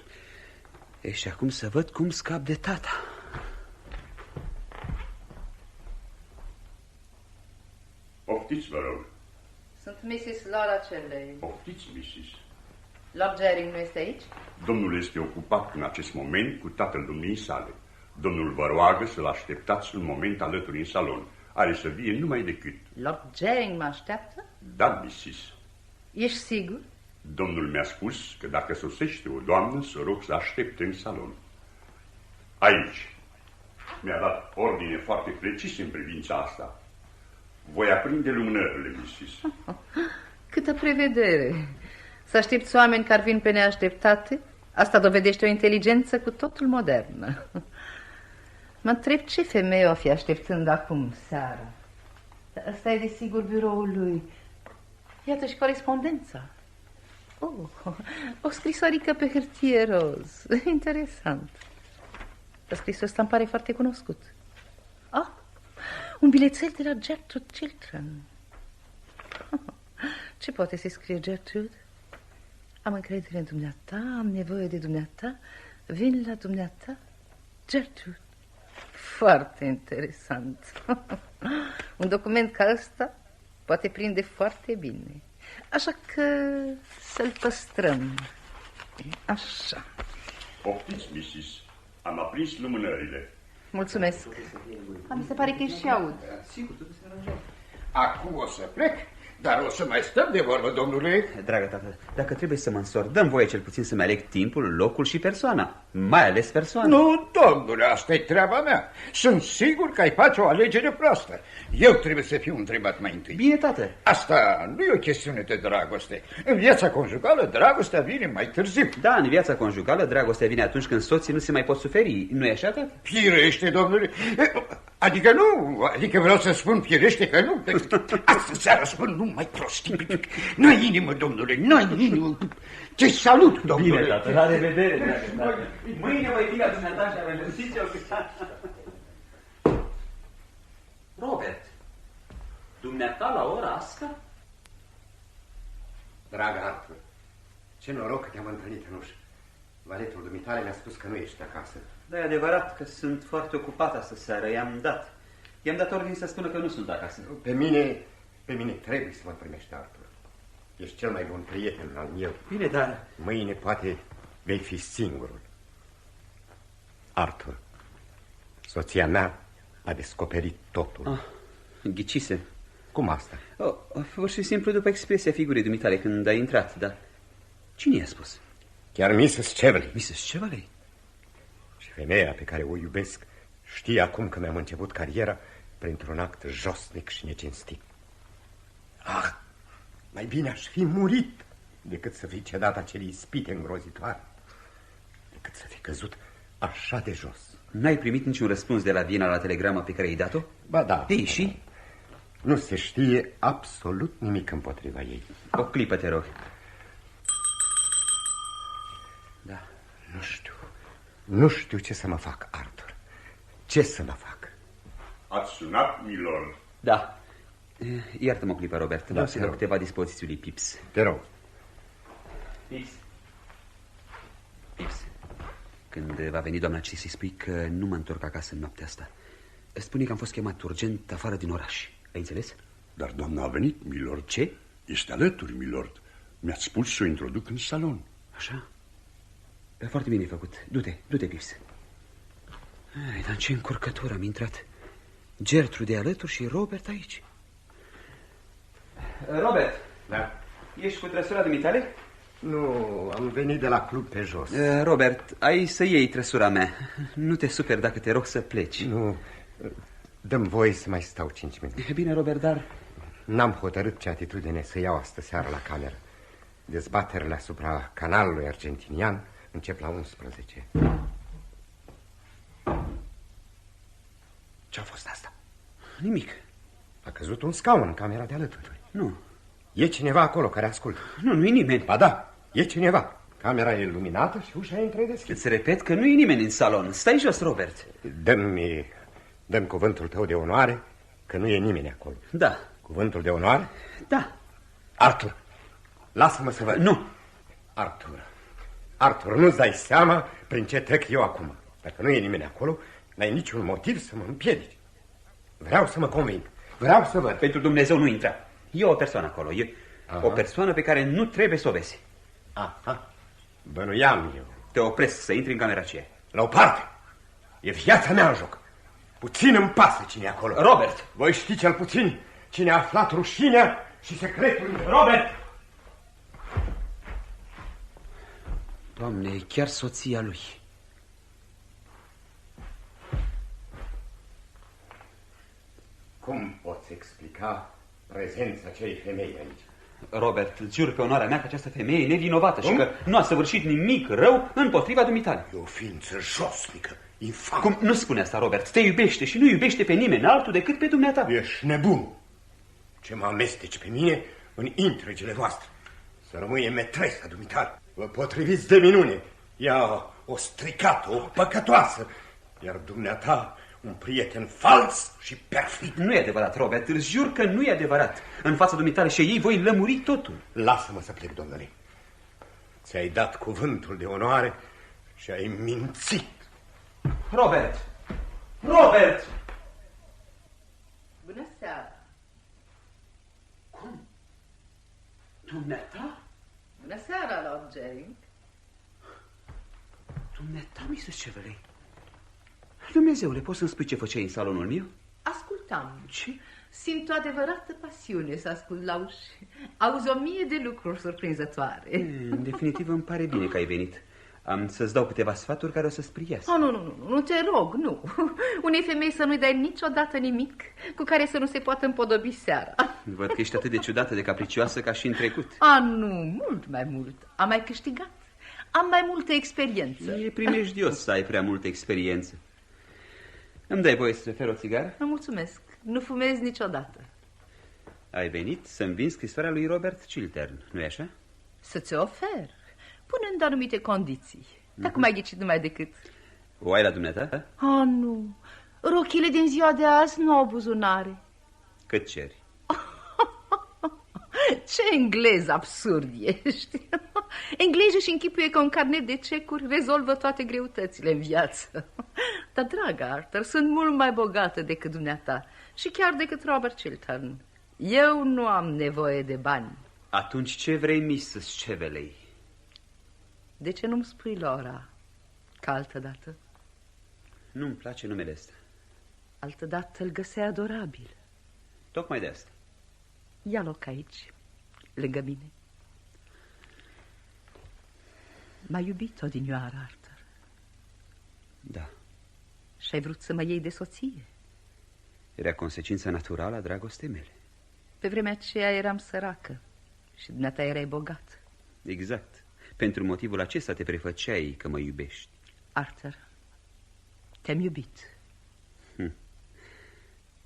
Și acum să văd cum scap de tata. Poftiți, vă rog. Sunt Mrs. Laura Shelley. Poftiți, Mrs. Lord Gering nu este aici? Domnul este ocupat în acest moment cu tatăl domniei sale. Domnul vă roagă să-l așteptați un moment alături în salon. Are să vie numai decât. Lord Gering mă așteaptă? Da, Mrs. Ești sigur? Domnul mi-a spus că dacă sosește o doamnă, să rog să aștepte în salon. Aici. Mi-a dat ordine foarte precise în privința asta. Voi aprinde lumânările, Mrs. Câtă prevedere! Să aștepți oameni care vin pe neașteptate? Asta dovedește o inteligență cu totul modernă. Mă întreb ce femeie o fi așteptând acum seara. Ăsta e desigur biroul lui. Iată și corespondența. O scrisorică pe hârtie roz. Interesant. Scrisul ăsta îmi pare foarte cunoscut. un bilețel de la Gertrude Chilton. Ce poate să scrie Gertrude? Am încredere în dumneata, am nevoie de dumneata, vin la dumneata, Gertrude. Foarte interesant. Un document ca ăsta poate prinde foarte bine. Așa că să-l păstrăm. Așa. Poftiți, Mrs. Am aprins lumânările. Mulțumesc. Mi se pare că și aud. Acum o să plec, dar o să mai stăm de vorbă, domnule. Dragă tată, dacă trebuie să mă însor, dăm voie cel puțin să-mi aleg timpul, locul și persoana. Mai ales persoana. Nu, domnule, asta e treaba mea. Sunt sigur că ai face o alegere proastă. Eu trebuie să fiu întrebat mai întâi. Bine, tată. Asta nu e o chestiune de dragoste. În viața conjugală, dragostea vine mai târziu. Da, în viața conjugală, dragostea vine atunci când soții nu se mai pot suferi. Nu e așa, tată? Firește, domnule. Adică nu, adică vreau să spun firește că nu. Asta seara spun numai prostii. N-ai inimă, domnule, n-ai inimă. Te salut, domnule. Bine, tată, la revedere, dragă. Mâine voi fi la dumneata și avem găsit ce-o Robert, dumneata la ora asta? Dragă Arthur, ce noroc că te-am întâlnit în ușă. Valetul dumitale mi-a spus că nu ești acasă. Da, e adevărat că sunt foarte ocupat astă seară. I-am dat ordine să spună că nu sunt acasă. Pe mine trebuie să mă primești, Arthur. Ești cel mai bun prieten al meu. Bine, dar... Mâine poate vei fi singurul. Arthur, soția mea a descoperit totul. Ghicise. Cum asta? Pur și simplu după expresia figurii dumitale când ai intrat, dar... Cine i-a spus? Chiar Mrs. Cheveley. Mrs. Cheveley? Și femeia pe care o iubesc știe acum că mi-am început cariera printr-un act josnic și necinstit. Mai bine aș fi murit decât să fi cedat acelei ispite îngrozitoare, decât să fi căzut așa de jos. N-ai primit niciun răspuns de la Viena la telegramă pe care i-ai dat-o? Ba da. Ei, și? Nu se știe absolut nimic împotriva ei. O clipă, te rog. Da. Nu știu ce să mă fac, Arthur. Ce să mă fac? Ați sunat, milord? Da. Iartă-mă o clipă, Robert. Vreau să dau câteva dispoziții lui Pips. Te rog. Pips. Când va veni doamna Ci, să-i spui că nu mă întorc acasă în noaptea asta. Spune că am fost chemat urgent afară din oraș. Ai înțeles? Dar doamna a venit, milord. Ce? Este alături, milord. Mi-ați spus să o introduc în salon. Așa? Foarte bine făcut. Du-te, Pips. Dar în ce încurcătură am intrat. Gertrude alături și Robert aici. Robert. Da? Ești cu trăsura dumitale? Nu, am venit de la club pe jos. Robert, ai să iei trăsura mea. Nu te superi dacă te rog să pleci. Nu, dă-mi voie să mai stau 5 minute. Bine, Robert, dar... N-am hotărât ce atitudine să iau astă seară la cameră. Dezbaterile asupra canalului argentinian încep la 11. Ce-a fost asta? Nimic. A căzut un scaun în camera de alături. Nu. E cineva acolo care ascultă? Nu e nimeni. Ba da, e cineva. Camera e luminată și ușa e întredeschisă. Îți repet că nu e nimeni în salon. Stai jos, Robert. Dă-mi cuvântul tău de onoare că nu e nimeni acolo. Da. Cuvântul de onoare? Da. Arthur, lasă-mă să văd. Nu. Arthur, nu-ți dai seama prin ce trec eu acum. Dacă nu e nimeni acolo, n-ai niciun motiv să mă împiedici. Vreau să mă conving. Vreau să văd. Pentru Dumnezeu nu intra. E o persoană acolo. E o persoană pe care nu trebuie să o vezi. Aha. Bănuiam eu. Te opresc să intri în camera aceea. La o parte. E viața mea în joc. Puțin îmi pasă cine e acolo. Robert. Voi ști cel puțin cine a aflat rușinea și secretul lui Robert. Doamne, e chiar soția lui. Cum poți explica prezența acelei femei aici? Robert, îți jur pe onoarea mea că această femeie e nevinovată și că nu a săvârșit nimic rău împotriva dumitale. E o ființă josnică, infamă. Cum? Nu spune asta, Robert. Te iubește și nu iubește pe nimeni altul decât pe dumneata. Ești nebun. Ce mă amesteci pe mine în intregile voastre. Să rămâie metresa dumitale. Vă potriviți de minune. Ea o stricată, o păcătoasă. Iar dumneata Un prieten fals și perfid. Nu e adevărat, Robert, îți jur că nu e adevărat. În fața dumitale și ei voi lămuri totul. Lasă-mă să plec, domnule. Ți-ai dat cuvântul de onoare și ai mințit. Robert! Robert! Bună seara! Cum? Dumneata? Bună seara, Lord Jerry. Dumneata, Mrs. Cheveley. Dumnezeule, poți să-mi spui ce făceai în salonul meu? Ascultam. Ce? Simt o adevărată pasiune să ascult la uși. Auzi 1000 de lucruri surprinzătoare. În definitiv, îmi pare bine că ai venit. Am să-ți dau câteva sfaturi care o să-ți priască. Nu, te rog, nu. Unei femei să nu-i dai niciodată nimic cu care să nu se poată împodobi seara. Văd că ești atât de ciudată, de capricioasă ca și în trecut. Nu, mult mai mult. Am mai câștigat. Am mai multă experiență. E primejdios să ai prea multă experiență. Îmi dai voie să-ți ofer o țigară? Mulțumesc. Nu fumez niciodată. Ai venit să-mi vinzi scrisoarea lui Robert Chiltern, nu-i așa? Să ți ofer, punând anumite condiții. Dar cum ai ghicit numai decât? O ai la dumneata? Nu. Rochile din ziua de azi nu au buzunare. Cât ceri? Ce englez absurd ești. Englezii își închipuie că un carnet de cecuri rezolvă toate greutățile în viață. Dar, dragă Arthur, sunt mult mai bogată decât dumneata și chiar decât Robert Chiltern. Eu nu am nevoie de bani. Atunci ce vrei, Mrs. Cheveley? De ce nu-mi spui Laura ca altădată? Nu-mi place numele ăsta. Altădată îl găsea adorabil. Tocmai de asta. Ia loc aici, lângă mine. M-ai iubit odinioară, Arthur. Da. Și ai vrut să mă iei de soție. Era consecința naturală a dragostei mele. Pe vremea aceea eram săracă și dumneata erai bogat. Exact. Pentru motivul acesta te prefăceai că mă iubești. Arthur, te-am iubit.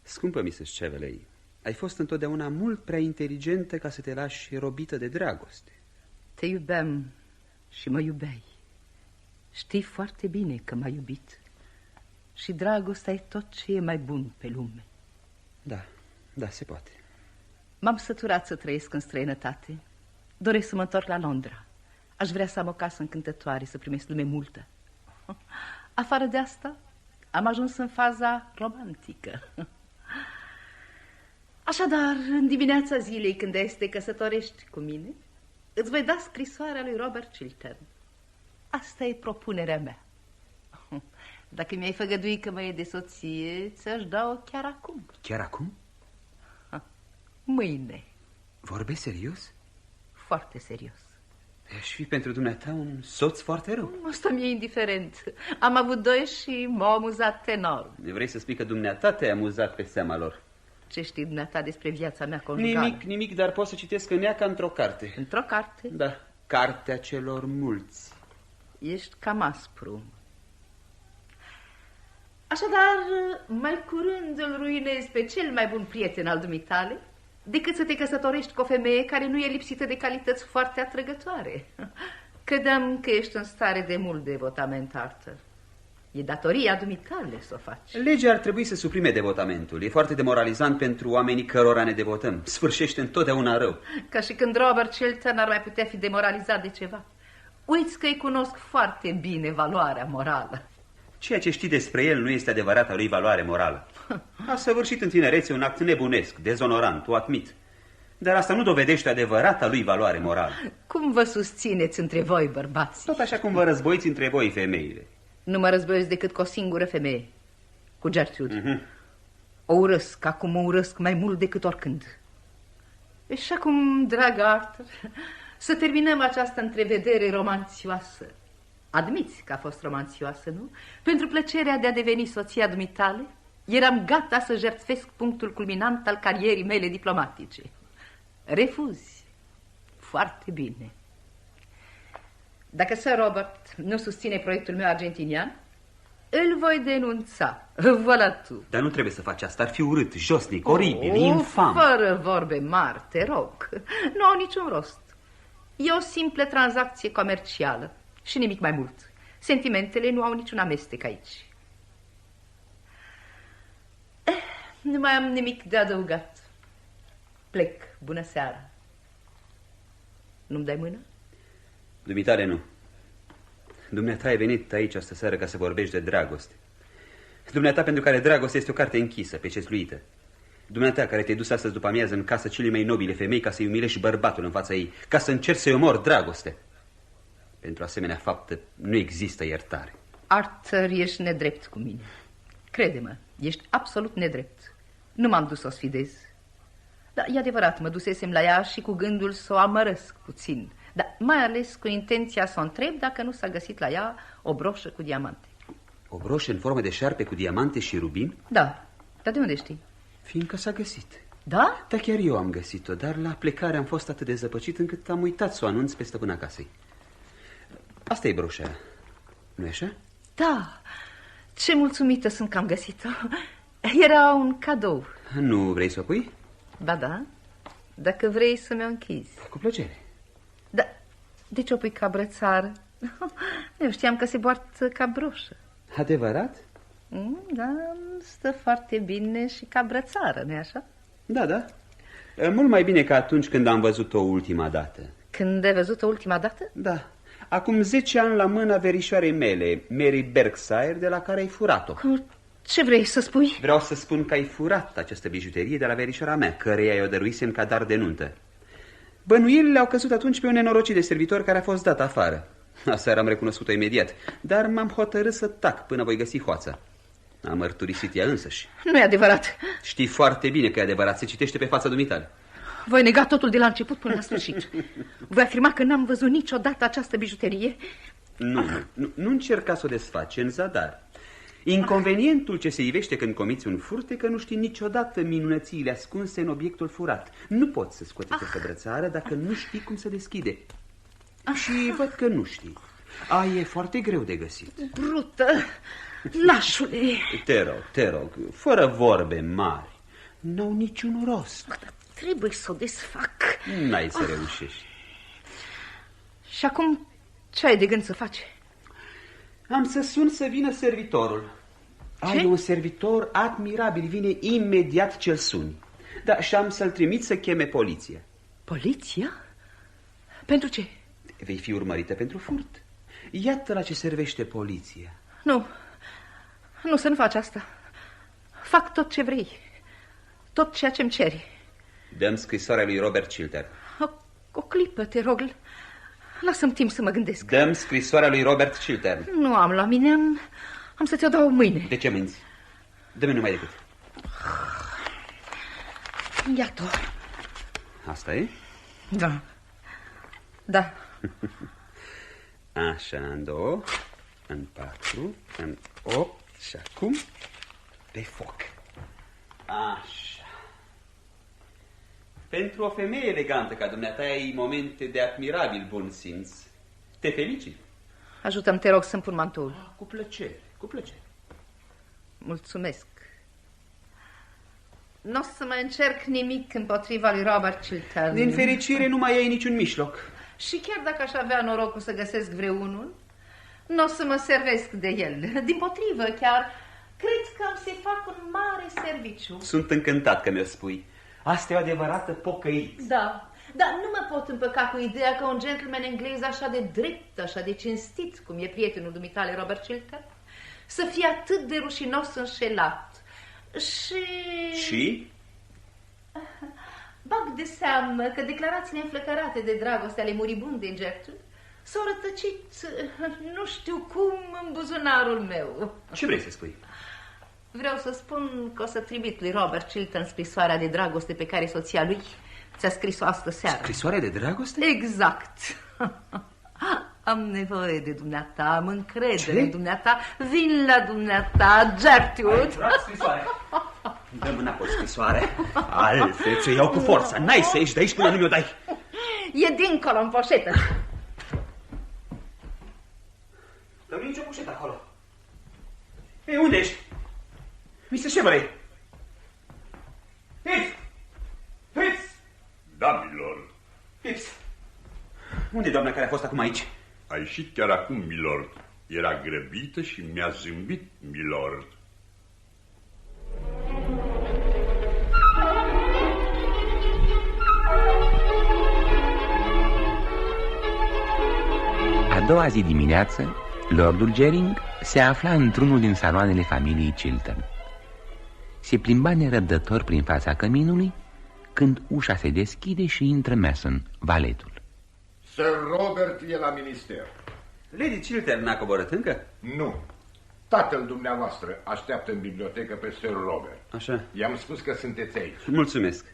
Scumpă Mrs. Cheveley, ai fost întotdeauna mult prea inteligentă ca să te lași robită de dragoste. Te iubeam și mă iubeai. Știi foarte bine că m-ai iubit. Și dragostea e tot ce e mai bun pe lume. Da, se poate. M-am săturat să trăiesc în străinătate. Doresc să mă întorc la Londra. Aș vrea să am o casă încântătoare, să primesc lume multă. Afară de asta, am ajuns în faza romantică. Așadar, în dimineața zilei când ai să te căsătorești cu mine, îți voi da scrisoarea lui Robert Chiltern. Asta e propunerea mea. Dacă mi-ai făgăduit că mă iei de soție, ți-aș da-o chiar acum. Chiar acum? Mâine. Vorbești serios? Foarte serios. Aș fi pentru dumneata un soț foarte rău. Asta mi-e indiferent. Am avut 2 și m-au amuzat enorm. Vrei să spui că dumneata te-ai amuzat pe seama lor? Ce știi dumneata despre viața mea conjugală? Nimic, dar pot să citesc în ea ca într-o carte. Într-o carte? Da, cartea celor mulți. Ești cam aspru. Așadar, mai curând îl ruinezi pe cel mai bun prieten al dumitale decât să te căsătorești cu o femeie care nu e lipsită de calități foarte atrăgătoare. Credeam că ești în stare de mult devotament, Arthur. E datoria dumitale să o faci. Legea ar trebui să suprime devotamentul. E foarte demoralizant pentru oamenii cărora ne devotăm. Sfârșește întotdeauna rău. Ca și când Robert Chiltern ar mai putea fi demoralizat de ceva. Uiți că îi cunosc foarte bine valoarea morală. Ceea ce știi despre el nu este adevărata lui valoare morală. A săvârșit în tinerețe un act nebunesc, dezonorant, o admit. Dar asta nu dovedește adevărata lui valoare morală. Cum vă susțineți între voi, bărbați? Tot așa cum vă războiți între voi, femeile. Nu mă războiesc decât cu o singură femeie, cu Gertrude. O urăsc, acum o urăsc mai mult decât oricând. Și acum, dragă Arthur, să terminăm această întrevedere romanțioasă. Admiți că a fost romanțioasă, nu? Pentru plăcerea de a deveni soția dumitale, eram gata să jertfesc punctul culminant al carierii mele diplomatice. Refuzi. Foarte bine. Dacă Sir Robert nu susține proiectul meu argentinian, îl voi denunța. Voilà tu. Dar nu trebuie să faci asta, ar fi urât, josnic, oribil, infam. Fără vorbe mari, te rog. Nu au niciun rost. E o simplă tranzacție comercială și nimic mai mult. Sentimentele nu au niciun amestec aici. Nu mai am nimic de adăugat. Plec. Bună seara. Nu-mi dai mână? Dumitare, nu. Dumneata ai venit aici astă seară ca să vorbești de dragoste. Dumneata pentru care dragoste este o carte închisă, pecetluită. Dumneata care te-ai dus astăzi după amiază în casa celei mai nobile femei ca să-i umilești bărbatul în fața ei, ca să încerci să-i omori dragoste. Pentru asemenea faptă nu există iertare. Arthur, ești nedrept cu mine. Crede-mă, ești absolut nedrept. Nu m-am dus să o sfidez. Dar e adevărat, mă dusesem la ea și cu gândul să o amărăsc puțin. Dar mai ales cu intenția să o întreb dacă nu s-a găsit la ea o broșă cu diamante. O broșă în formă de șarpe cu diamante și rubin? Da, dar de unde știi? Fiindcă s-a găsit. Da? Da, chiar eu am găsit-o, dar la plecare am fost atât de zăpăcit încât am uitat să o anunț pe stăpâna casei. Asta e broșa, nu-i așa? Da, ce mulțumită sunt că am găsit-o. Era un cadou. Nu vrei să o pui? Ba da, dacă vrei să mi-o închizi. Cu plăcere. Da, de ce o pui ca brățară? Eu știam că se poartă ca broșă. Adevărat? Da, stă foarte bine și ca brățară, nu-i așa? Da, da. Mult mai bine ca atunci când am văzut-o ultima dată. Când ai văzut-o ultima dată? Da. Acum 10 ani la mâna verișoarei mele, Mary Berkshire, de la care ai furat-o. Ce vrei să spui? Vreau să spun că ai furat această bijuterie de la verișoara mea, căreia i-o dăruisem ca dar de nuntă. Bănuielile au căzut atunci pe un nenorocit de servitor care a fost dat afară. Aseară am recunoscut-o imediat, dar m-am hotărât să tac până voi găsi hoața. A mărturisit ea însăși. Nu e adevărat. Știi foarte bine că e adevărat, se citește pe fața dumitale. Voi nega totul de la început până la sfârșit. Voi afirma că n-am văzut niciodată această bijuterie? Nu încerca să o desfaci în zadar. Inconvenientul ce se ivește când comiți un furt e că nu știi niciodată minunățiile ascunse în obiectul furat. Nu poți să scoți această brățară dacă nu știi cum se deschide. Și văd că nu știi. E foarte greu de găsit. Brută, lașule. Te rog, fără vorbe mari. N-au niciun rost. Dar trebuie să o desfac. N-ai să reușești. Și acum ce ai de gând să faci? Am să sun să vină servitorul. Ce? Ai un servitor admirabil, vine imediat ce-l suni. Da, și am să-l trimit să cheme poliția. Poliția? Pentru ce? Vei fi urmărită pentru furt. Iată la ce servește poliția. Nu, să nu faci asta. Fac tot ce vrei. Tot ceea ce-mi ceri. Dăm scrisoarea lui Robert Chiltern. O clipă, te rog. Lasă-mi timp să mă gândesc. Dăm scrisoarea lui Robert Chiltern. Nu am la mine, am să ți-o dau mâine. De ce minți? Dă-mi numai decât. Iată. Asta e? Da. Așa, în 2, în 4, în 8 și acum pe foc. Așa. Pentru o femeie elegantă ca dumneata ai momente de admirabil bun simț. Te felicit. Ajută-mi, te rog, să-mi pun mantoul. Cu plăcere, cu plăcere. Mulțumesc. Nu o să mai încerc nimic împotriva lui Robert Chiltern. Din fericire nu mai ai niciun mijloc. Și chiar dacă aș avea norocul să găsesc vreunul, nu o să mă servesc de el. Dimpotrivă, chiar cred că am să-i fac un mare serviciu. Sunt încântat că mi-o spui. Asta e o adevărată pocăiță. Da, dar nu mă pot împăca cu ideea că un gentleman englez așa de drept, așa de cinstit, cum e prietenul dumitale Robert Chiltern, să fie atât de rușinos înșelat. Și? Bag de seamă că declarațiile înflăcărate de dragoste ale muribundei Gertrude s-au rătăcit, nu știu cum, în buzunarul meu. Ce vrei să spui? Vreau să spun că o să trimit lui Robert Chiltern scrisoarea de dragoste pe care soția lui ți-a scris-o astă seară. Scrisoarea de dragoste? Exact. Am nevoie de dumneata, am încredere în dumneata, vin la dumneata, Gertrude. Ai scrisoare? Dă-mi înapoi scrisoare, altfel ți-o iau cu forța. N-ai să ieși de aici până nu mi-o dai. E dincolo, în poșetă. Dar nu e nicio poșetă acolo. Ei, unde ești? Mr. Chevrolet. Pips! Da, milord. Pips, unde e doamna care a fost acum aici? A ieșit chiar acum, milord. Era grăbită și mi-a zâmbit, milord. doua zi dimineață, Lordul Gering se afla într-unul din saloanele familiei Chiltern. Se plimba nerăbdător prin fața căminului când ușa se deschide și intră Mason, valetul. Sir Robert e la minister. Lady Chiltern n-a coborât încă? Nu. Tatăl dumneavoastră așteaptă în bibliotecă pe Sir Robert. Așa. I-am spus că sunteți aici. Mulțumesc.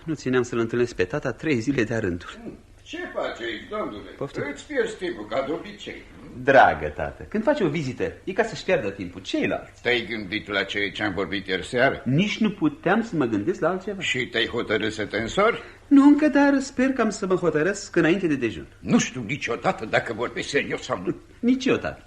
Nu țineam să-l întâlnesc pe tata 3 zile de-a rândul. Ce faci aici, domnule? Poftim. Îți pierzi timpul, ca de obicei. Dragă tată, când faci o vizită, e ca să-și pierdă timpul. Ceilalți. Te-ai gândit la ce-am vorbit ieri seară? Nici nu puteam să mă gândesc la altceva. Și te-ai hotărât să te însori? Nu încă, dar sper că am să mă hotărăsc înainte de dejun. Nu știu niciodată dacă vorbești serios sau nu. Nici eu, tată.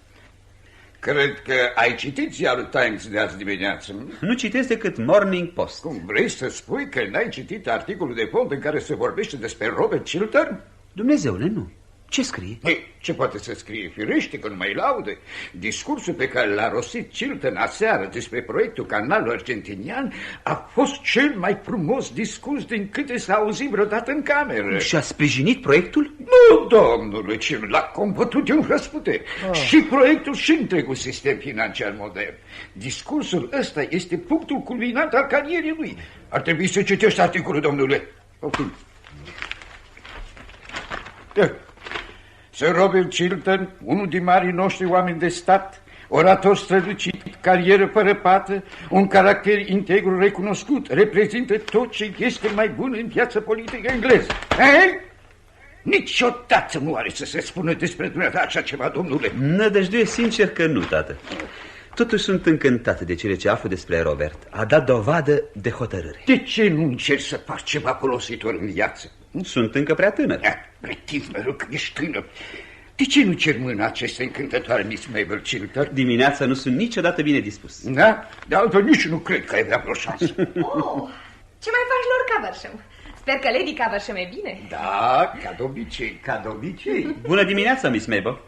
Cred că ai citit ziarul Times de azi dimineață. Nu citesc decât Morning Post. Cum vrei să spui că n-ai citit articolul de fond în care se vorbește despre Robert Chiltern? Dumnezeule, nu. Ce scrie? Ei, ce poate să scrie? Firește că nu mai laude. Discursul pe care l-a rostit Chiltern aseară despre proiectul canalului argentinian a fost cel mai frumos discurs din câte s-a auzit vreodată în cameră. Și-a sprijinit proiectul? Nu, domnule, ci l-a combătut de un răsputeri. Și proiectul și întregul sistem financiar modern. Discursul ăsta este punctul culminant al carierei lui. Ar trebui să citești articolul, domnule. Okay. Sir Robert Chiltern, unul din marii noștri oameni de stat, orator strălucit, carieră fără pată, un caracter integru recunoscut, reprezintă tot ce este mai bun în viața politică engleză. Niciodată nu are să se spună despre dumneata așa ceva, domnule. Nădăjduie sincer că nu, tată. Totuși sunt încântat de cele ce aflu despre Robert. A dat dovadă de hotărâre. De ce nu încerci să faci ceva folositor în viață? Sunt încă prea tânăr. Pretinzi mereu că ești tânăr. De ce nu cer mâna aceste încântătoare Miss Mabel Chiltern? Dimineața nu sunt niciodată bine dispus. Da? De altfel nici nu cred că ai avea vreo șansă. Oh, ce mai faci, Lord Caversham? Sper că Lady Caversham e bine. Da, ca de obicei, ca de obicei. Bună dimineața, Miss Mabel.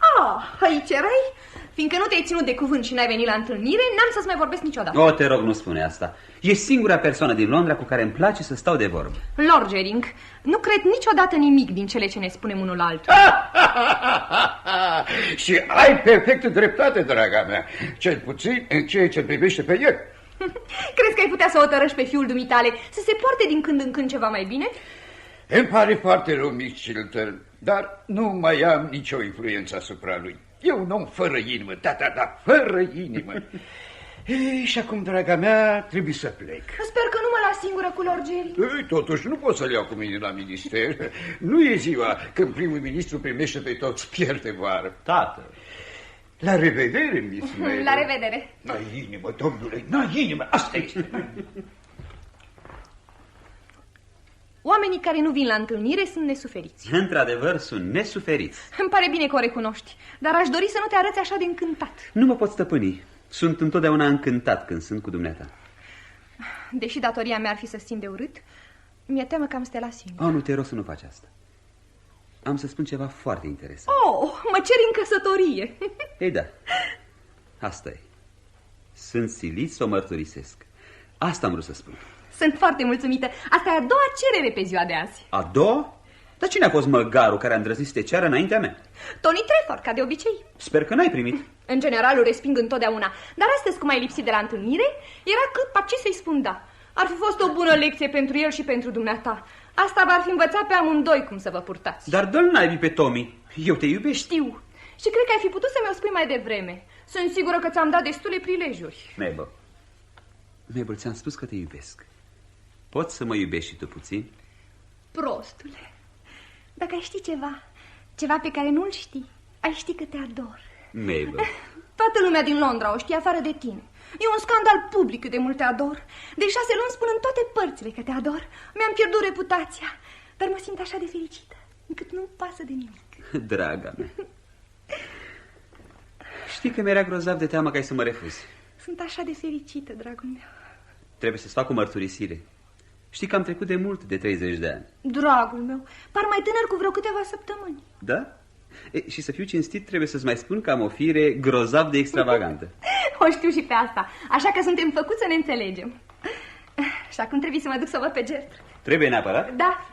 Aici erai? Fiindcă nu te-ai ținut de cuvânt și n-ai venit la întâlnire, n-am să-ți mai vorbesc niciodată. O, te rog, nu spune asta. E singura persoană din Londra cu care îmi place să stau de vorbă. Lord Gering, nu cred niciodată nimic din cele ce ne spunem unul altul. Și ai perfectă dreptate, draga mea. Cel puțin în ceea ce privește pe el. Crezi că ai putea să o tărăși pe fiul dumitale să se poarte din când în când ceva mai bine? Îmi pare foarte rău, Miss Chiltern, dar nu mai am nicio influență asupra lui. E un om fără inimă, da, fără inimă. Și acum, draga mea, trebuie să plec. Sper că nu mă las singură cu Lord Gering. Totuși nu pot să-l iau cu mine la minister. Nu e ziua când primul ministru primește pe toți pierd de vară. Tată. La revedere, Miss Mabel. La revedere. N-ai inimă, domnule, n-ai inimă, asta este. Oamenii care nu vin la întâlnire sunt nesuferiți. Într-adevăr, sunt nesuferiți. Îmi pare bine că o recunoști, dar aș dori să nu te arăți așa de încântat. Nu mă pot stăpâni. Sunt întotdeauna încântat când sunt cu dumneata. Deși datoria mea ar fi să țin de urât, mi-e teamă că am să te las singur. Nu te rog să nu faci asta. Am să spun ceva foarte interesant. Mă ceri în căsătorie. Ei da, asta e. Sunt silit să o mărturisesc. Asta am vrut să spun. Sunt foarte mulțumită. Asta e a doua cerere pe ziua de azi. A doua? Dar cine a fost măgarul care a îndrăznit să te ceară înaintea mea? Tony Trefort, ca de obicei. Sper că n-ai primit. În general îl resping întotdeauna. Dar astăzi, cum ai lipsit de la întâlnire, era cât paci să-i spun da. Ar fi fost o bună lecție pentru el și pentru dumneata. Asta v-ar fi învățat pe amândoi cum să vă purtați. Dar dă-l naibii pe Tommy. Eu te iubesc. Știu. Și cred că ai fi putut să mi-o spui mai devreme. Sunt sigură că ți-am dat destule prilejuri. Mabel, ți-am spus că te iubesc. Poți să mă iubești și tu puțin? Prostule, dacă ai ști ceva pe care nu-l știi, ai ști că te ador. Mabel. Toată lumea din Londra o știe afară de tine. E un scandal public cât de mult te ador. De 6 luni spun în toate părțile că te ador. Mi-am pierdut reputația, dar mă simt așa de fericită, încât nu-mi pasă de nimic. Draga mea. Știi că mi-era grozav de teamă că ai să mă refuzi. Sunt așa de fericită, dragul meu. Trebuie să-ți fac o mărturisire. Știi că am trecut de mult de 30 de ani. Dragul meu, par mai tânăr cu vreo câteva săptămâni. Da? Și să fiu cinstit, trebuie să-ți mai spun că am o fire grozav de extravagantă. O știu și pe asta, așa că suntem făcuți să ne înțelegem. Și acum trebuie să mă duc să o văd pe Gertrude. Trebuie neapărat? Da.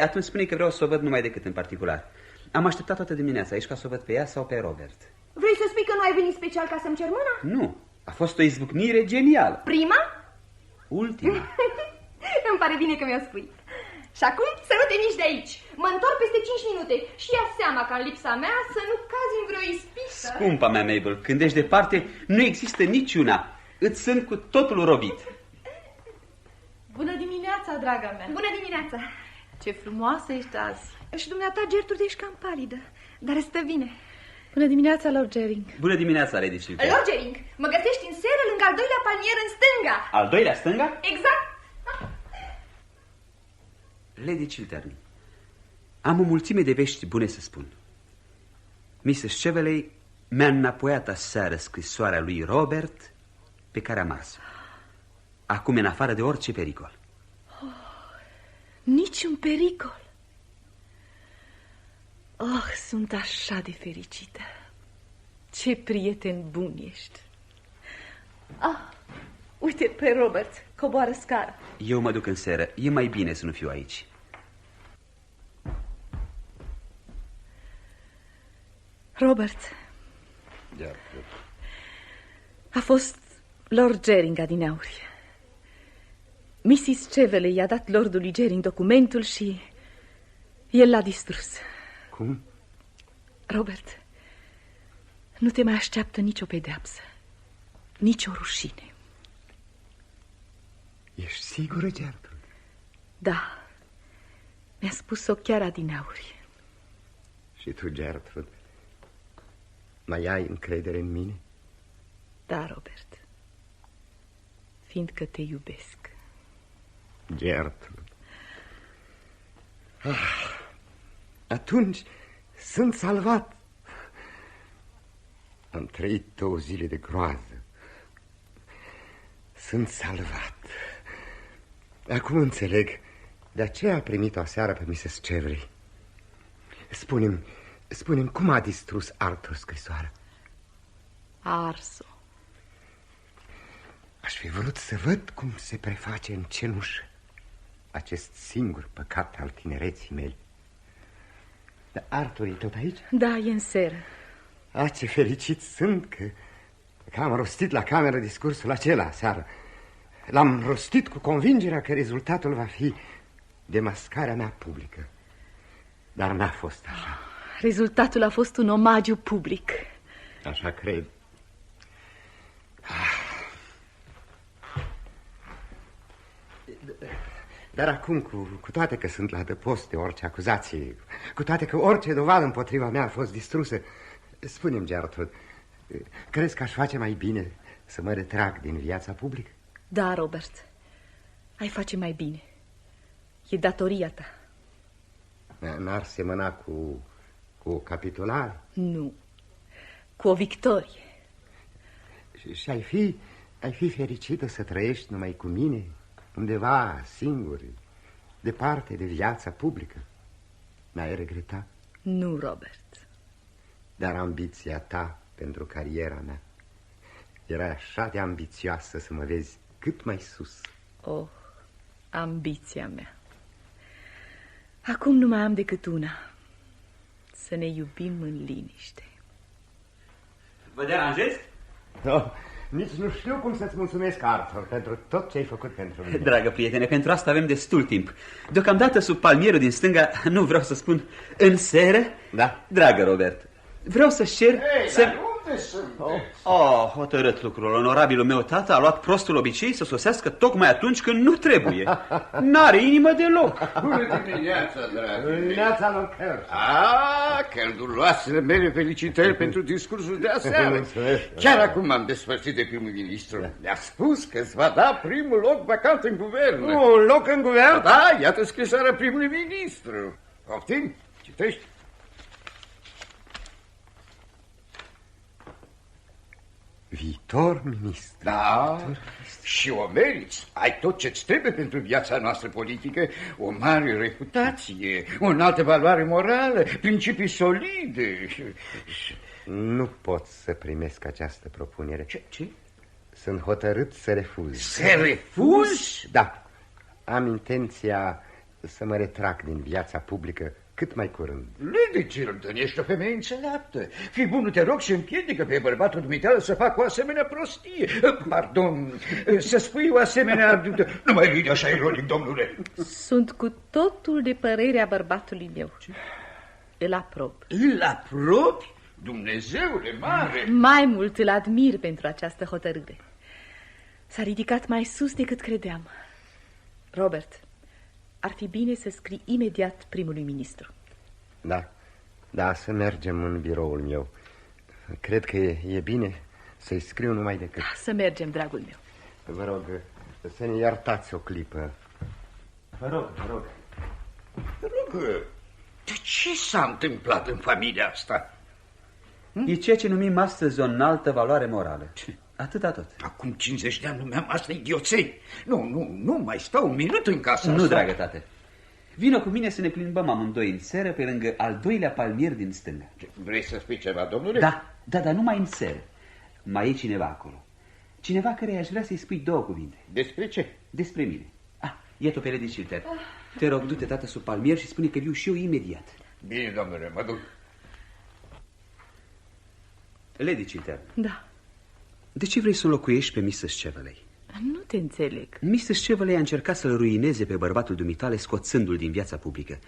Atunci spune că vreau să o văd numai decât în particular. Am așteptat toată dimineața aici ca să o văd pe ea sau pe Robert. Vrei să spui că nu ai venit special ca să-mi cer mâna? Nu, a fost o izbucnire genială. Prima? Ultima. Îmi pare bine că mi-o spui. Și acum să nu te miști de aici. Mă întorc peste 5 minute și ia seama ca în lipsa mea să nu cazi în vreo ispită. Scumpa mea, Mabel, când ești departe, nu există niciuna. Îți sunt cu totul robit. Bună dimineața, draga mea. Bună dimineața. Ce frumoasă ești azi. Și dumneata, Gertrude, ești cam palidă, dar stă bine. Bună dimineața, Lord Gering. Bună dimineața, Lady Chiltern. Lord Gering, mă găsești în seră lângă al doilea palmier în stânga. Al doilea stânga? Exact. Lady Chiltern, am o mulțime de vești bune să spun. Mrs. Cheveley mi-a înapoiat aseară scrisoarea lui Robert pe care am ars-o. Acum în afară de orice pericol. Niciun pericol. Oh, sunt așa de fericită. Ce prieten bun ești. Uite pe Robert, coboară scara. Eu mă duc în seră. E mai bine să nu fiu aici. Robert. A fost Lord Gering adineauri. Mrs. Cheveley i-a dat lordului Gering documentul și el l-a distrus. Cum? Robert, nu te mai așteaptă nicio pedeapsă, nicio rușine. Ești sigură, Gertrude? Da, mi-a spus-o chiar adineauri. Și tu, Gertrude, mai ai încredere în mine? Da, Robert, fiindcă te iubesc. Gertrude. Atunci sunt salvat. Am trăit 2 zile de groază. Sunt salvat. Acum înțeleg de aceea a primit-o aseară pe Mrs. Cheveley. Spune-mi, cum a distrus Arthur scrisoarea? A ars-o. Aș fi vrut să văd cum se preface în cenușă acest singur păcat al tinereții mele. Dar Arthur e tot aici? Da, e în seră. Ce fericit sunt că am rostit la cameră discursul acela seară. L-am rostit cu convingerea că rezultatul va fi demascarea mea publică. Dar n-a fost așa. Rezultatul a fost un omagiu public. Așa cred. Dar acum, cu toate că sunt la adăpost de orice acuzație, cu toate că orice dovadă împotriva mea a fost distrusă, spune-mi, Gertrude, crezi că aș face mai bine să mă retrag din viața publică? Da, Robert, ai face mai bine. E datoria ta. N-ar semăna cu o capitulare? Nu, cu o victorie. Și ai fi fericită să trăiești numai cu mine, undeva singur, departe de viața publică? N-ai regretat? Nu, Robert. Dar ambiția ta pentru cariera mea era așa de ambițioasă să mă vezi cât mai sus. Oh, ambiția mea. Acum nu mai am decât una: să ne iubim în liniște. Vă deranjez? Nici nu știu cum să-ți mulțumesc, Arthur, pentru tot ce ai făcut pentru mine. Dragă prietene, pentru asta avem destul timp. Deocamdată sub palmierul din stânga, nu vreau să spun în seră. Da. Dragă Robert, vreau să-și cer să... Dar unde sunteți? Hotărât lucrul. Onorabilul meu tată a luat prostul obicei să sosească tocmai atunci când nu trebuie. N-are inimă deloc. Bună dimineața, dragă. Bună dimineața, Lord Kerr. Călduroasele mele felicitări pentru discursul de aseară. Chiar acum m-am despărțit de primul ministru. Mi-a spus că îți va da primul loc vacant în guvern. Un loc în guvern? Da, iată scrisoarea primului ministru. Poftim? Citești? Viitor ministru. Da, și o meriți. Ai tot ce-ți trebuie pentru viața noastră politică. O mare reputație, o înaltă valoare morală, principii solide. Nu pot să primesc această propunere. Ce? Sunt hotărât să refuz. Să refuzi? Da. Am intenția să mă retrag din viața publică cât mai curând. Lady Chilton, ești o femeie înțeleaptă. Fii bună, te rog, și împiedică pe bărbatul dumitale să facă o asemenea prostie. Pardon, să spui o asemenea... Nu mai râde așa ironic, domnule. Sunt cu totul de părerea bărbatului meu. Îl aprob. Îl aprobi? Dumnezeule mare! Mai mult îl admir pentru această hotărâre. S-a ridicat mai sus decât credeam. Robert, ar fi bine să scrii imediat primului ministru. Da, să mergem în biroul meu. Cred că e bine să-i scriu numai decât... Să mergem, dragul meu. Vă rog să ne iertați o clipă. Vă rog. De ce s-a întâmplat în familia asta? E ceea ce numim astăzi o înaltă valoare morală. Atâta tot. Acum 50 de ani numeam asta idioței. Nu mai stau un minut în casa Nu, asta. dragă tată. Vină cu mine să ne plimbăm amândoi în seră pe lângă al doilea palmier din stânga. Vrei să spui ceva, domnule? Da, dar numai în seră. Mai e cineva acolo. Cineva care aș vrea să-i spui 2 cuvinte. Despre ce? Despre mine. Iată pe Lady Chilton. Te rog, du-te, tată, sub palmier și spune că viu și eu imediat. Bine, domnule, mă duc. Lady Chilton. Da. De ce vrei să înlocuiești pe Mrs. Cheveley? Nu te înțeleg. Mrs. Cheveley a încercat să-l ruineze pe bărbatul dumitale, scoțându-l din viața publică.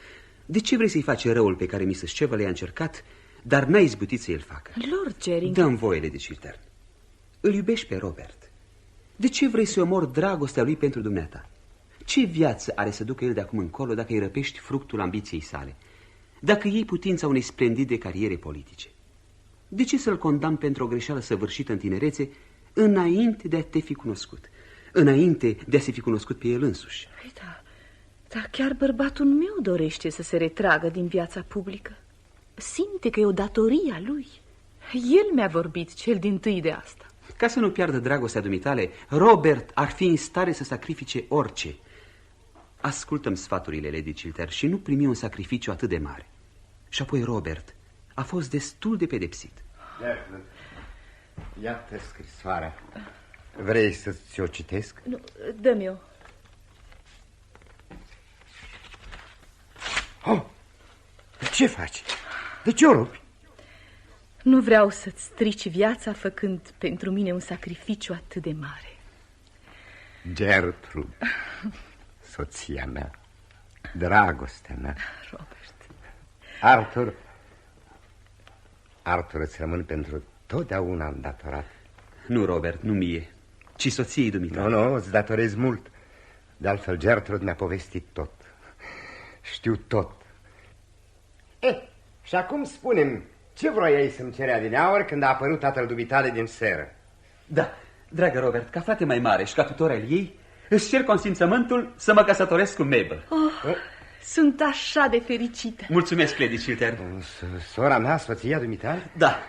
De ce vrei să-i faci răul pe care Mrs. Cheveley a încercat, dar n-ai izbutit să-l facă? Lord Jerry... Dă-mi voie, Lady Chilton. Îl iubești pe Robert. De ce vrei să omori dragostea lui pentru dumneata? Ce viață are să ducă el de acum încolo dacă îi răpești fructul ambiției sale? Dacă iei putința unei splendide cariere politice? De ce să-l condamn pentru o greșeală săvârșită în tinerețe înainte de a te fi cunoscut? Înainte de a se fi cunoscut pe el însuși? Dar chiar bărbatul meu dorește să se retragă din viața publică. Simte că e o datorie a lui. El mi-a vorbit cel dintâi de asta. Ca să nu piardă dragostea dumitale, Robert ar fi în stare să sacrifice orice. Ascultăm sfaturile, Lady Chilton, și nu primi un sacrificiu atât de mare. Și apoi Robert a fost destul de pedepsit. Iată scrisoarea. Vrei să-ți o citesc? Nu, dă-mi eu. Ce faci? De ce o rupi? Nu vreau să-ți strici viața făcând pentru mine un sacrificiu atât de mare. Gertrude, soția mea, dragostea mea. Robert. Arthur îți rămân pentru totdeauna îndatorat. Nu, Robert, nu mie, ci soției dumitale. Nu, îți datorezi mult. De altfel, Gertrude mi-a povestit tot. Știu tot. Și acum spune-mi, ce vroiai să-mi cerea din aur când a apărut tatăl dumitale din seră? Da, dragă Robert, ca frate mai mare și ca tutor al ei, își cer consimțământul să mă căsătoresc cu Mabel. Sunt așa de fericită. Mulțumesc, Lady Chilton. Sora mea, soția dumitale? Da.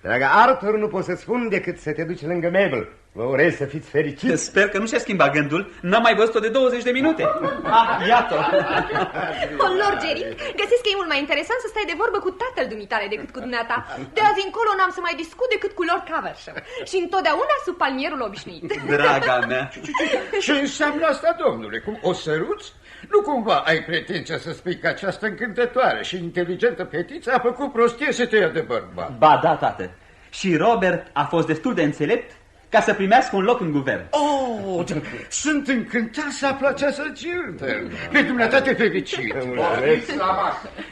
Dragă Arthur, nu pot să spun decât să te duci lângă Mabel. Vă urez să fiți fericiți. Sper că nu și-a schimbat gândul. N-am mai văzut-o de 20 de minute. Iată. Lord Jerry, găsesc că e mult mai interesant să stai de vorbă cu tatăl dumitale decât cu dumneata. De azi încolo n-am să mai discut decât cu Lord Caversham. Și întotdeauna sub palmierul obișnuit. Draga mea. Ce înseamnă asta, domnule? Cum o săruți? Nu cumva ai pretenția să spui că această încântătoare și inteligentă fetiță a făcut prostie să te ia de bărbat? Ba da, tată. Și Robert a fost destul de înțelept ca să primească un loc în guvern. Sunt încântat să aflu această Chilton. Pe dumneata te felicit.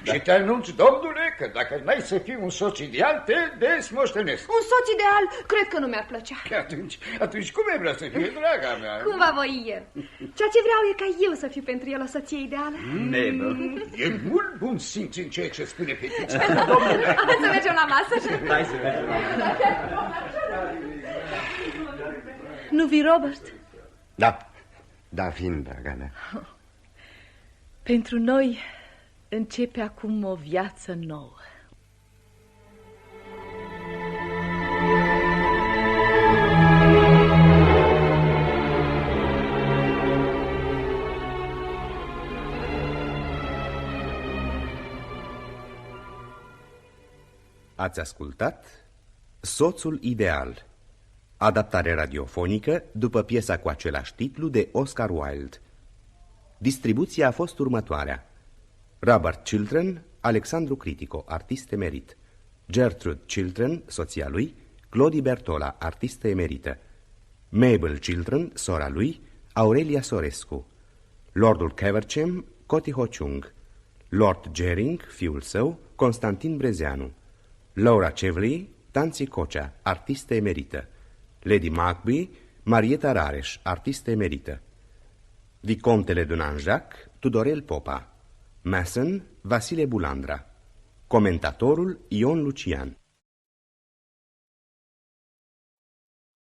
Și te anunț, domnule, că dacă n-ai să fii un soț ideal, te desmoștenesc. Un soț ideal? Cred că nu mi-ar plăcea. Atunci cum ai vrea să fie, draga mea? Cum va voi el? Ceea ce vreau e ca eu să fiu pentru el o soție ideală. E mult bun simț în ceea ce spune fetița. Să mergem la masă. Hai să mergem la masă. Nu vii, Robert? Da, vin, draga mea. Pentru noi începe acum o viață nouă. Ați ascultat Soțul ideal, adaptare radiofonică după piesa cu același titlu de Oscar Wilde. Distribuția a fost următoarea: Robert Chilton, Alexandru Critico, artist emerit. Gertrude Chiltern, soția lui, Clodi Bertola, artistă emerită. Mabel Chiltern, sora lui, Aurelia Sorescu. Lordul Cavercem, Coti Hociung. Lord Gering, fiul său, Constantin Brezeanu. Laura Chevley, Tanții Cocea, artistă emerită. Lady Macbee, Marieta Rareș, artistă emerită. Vicomtele de Nanjac, Tudorel Popa. Mason, Vasile Bulandra. Comentatorul Ion Lucian.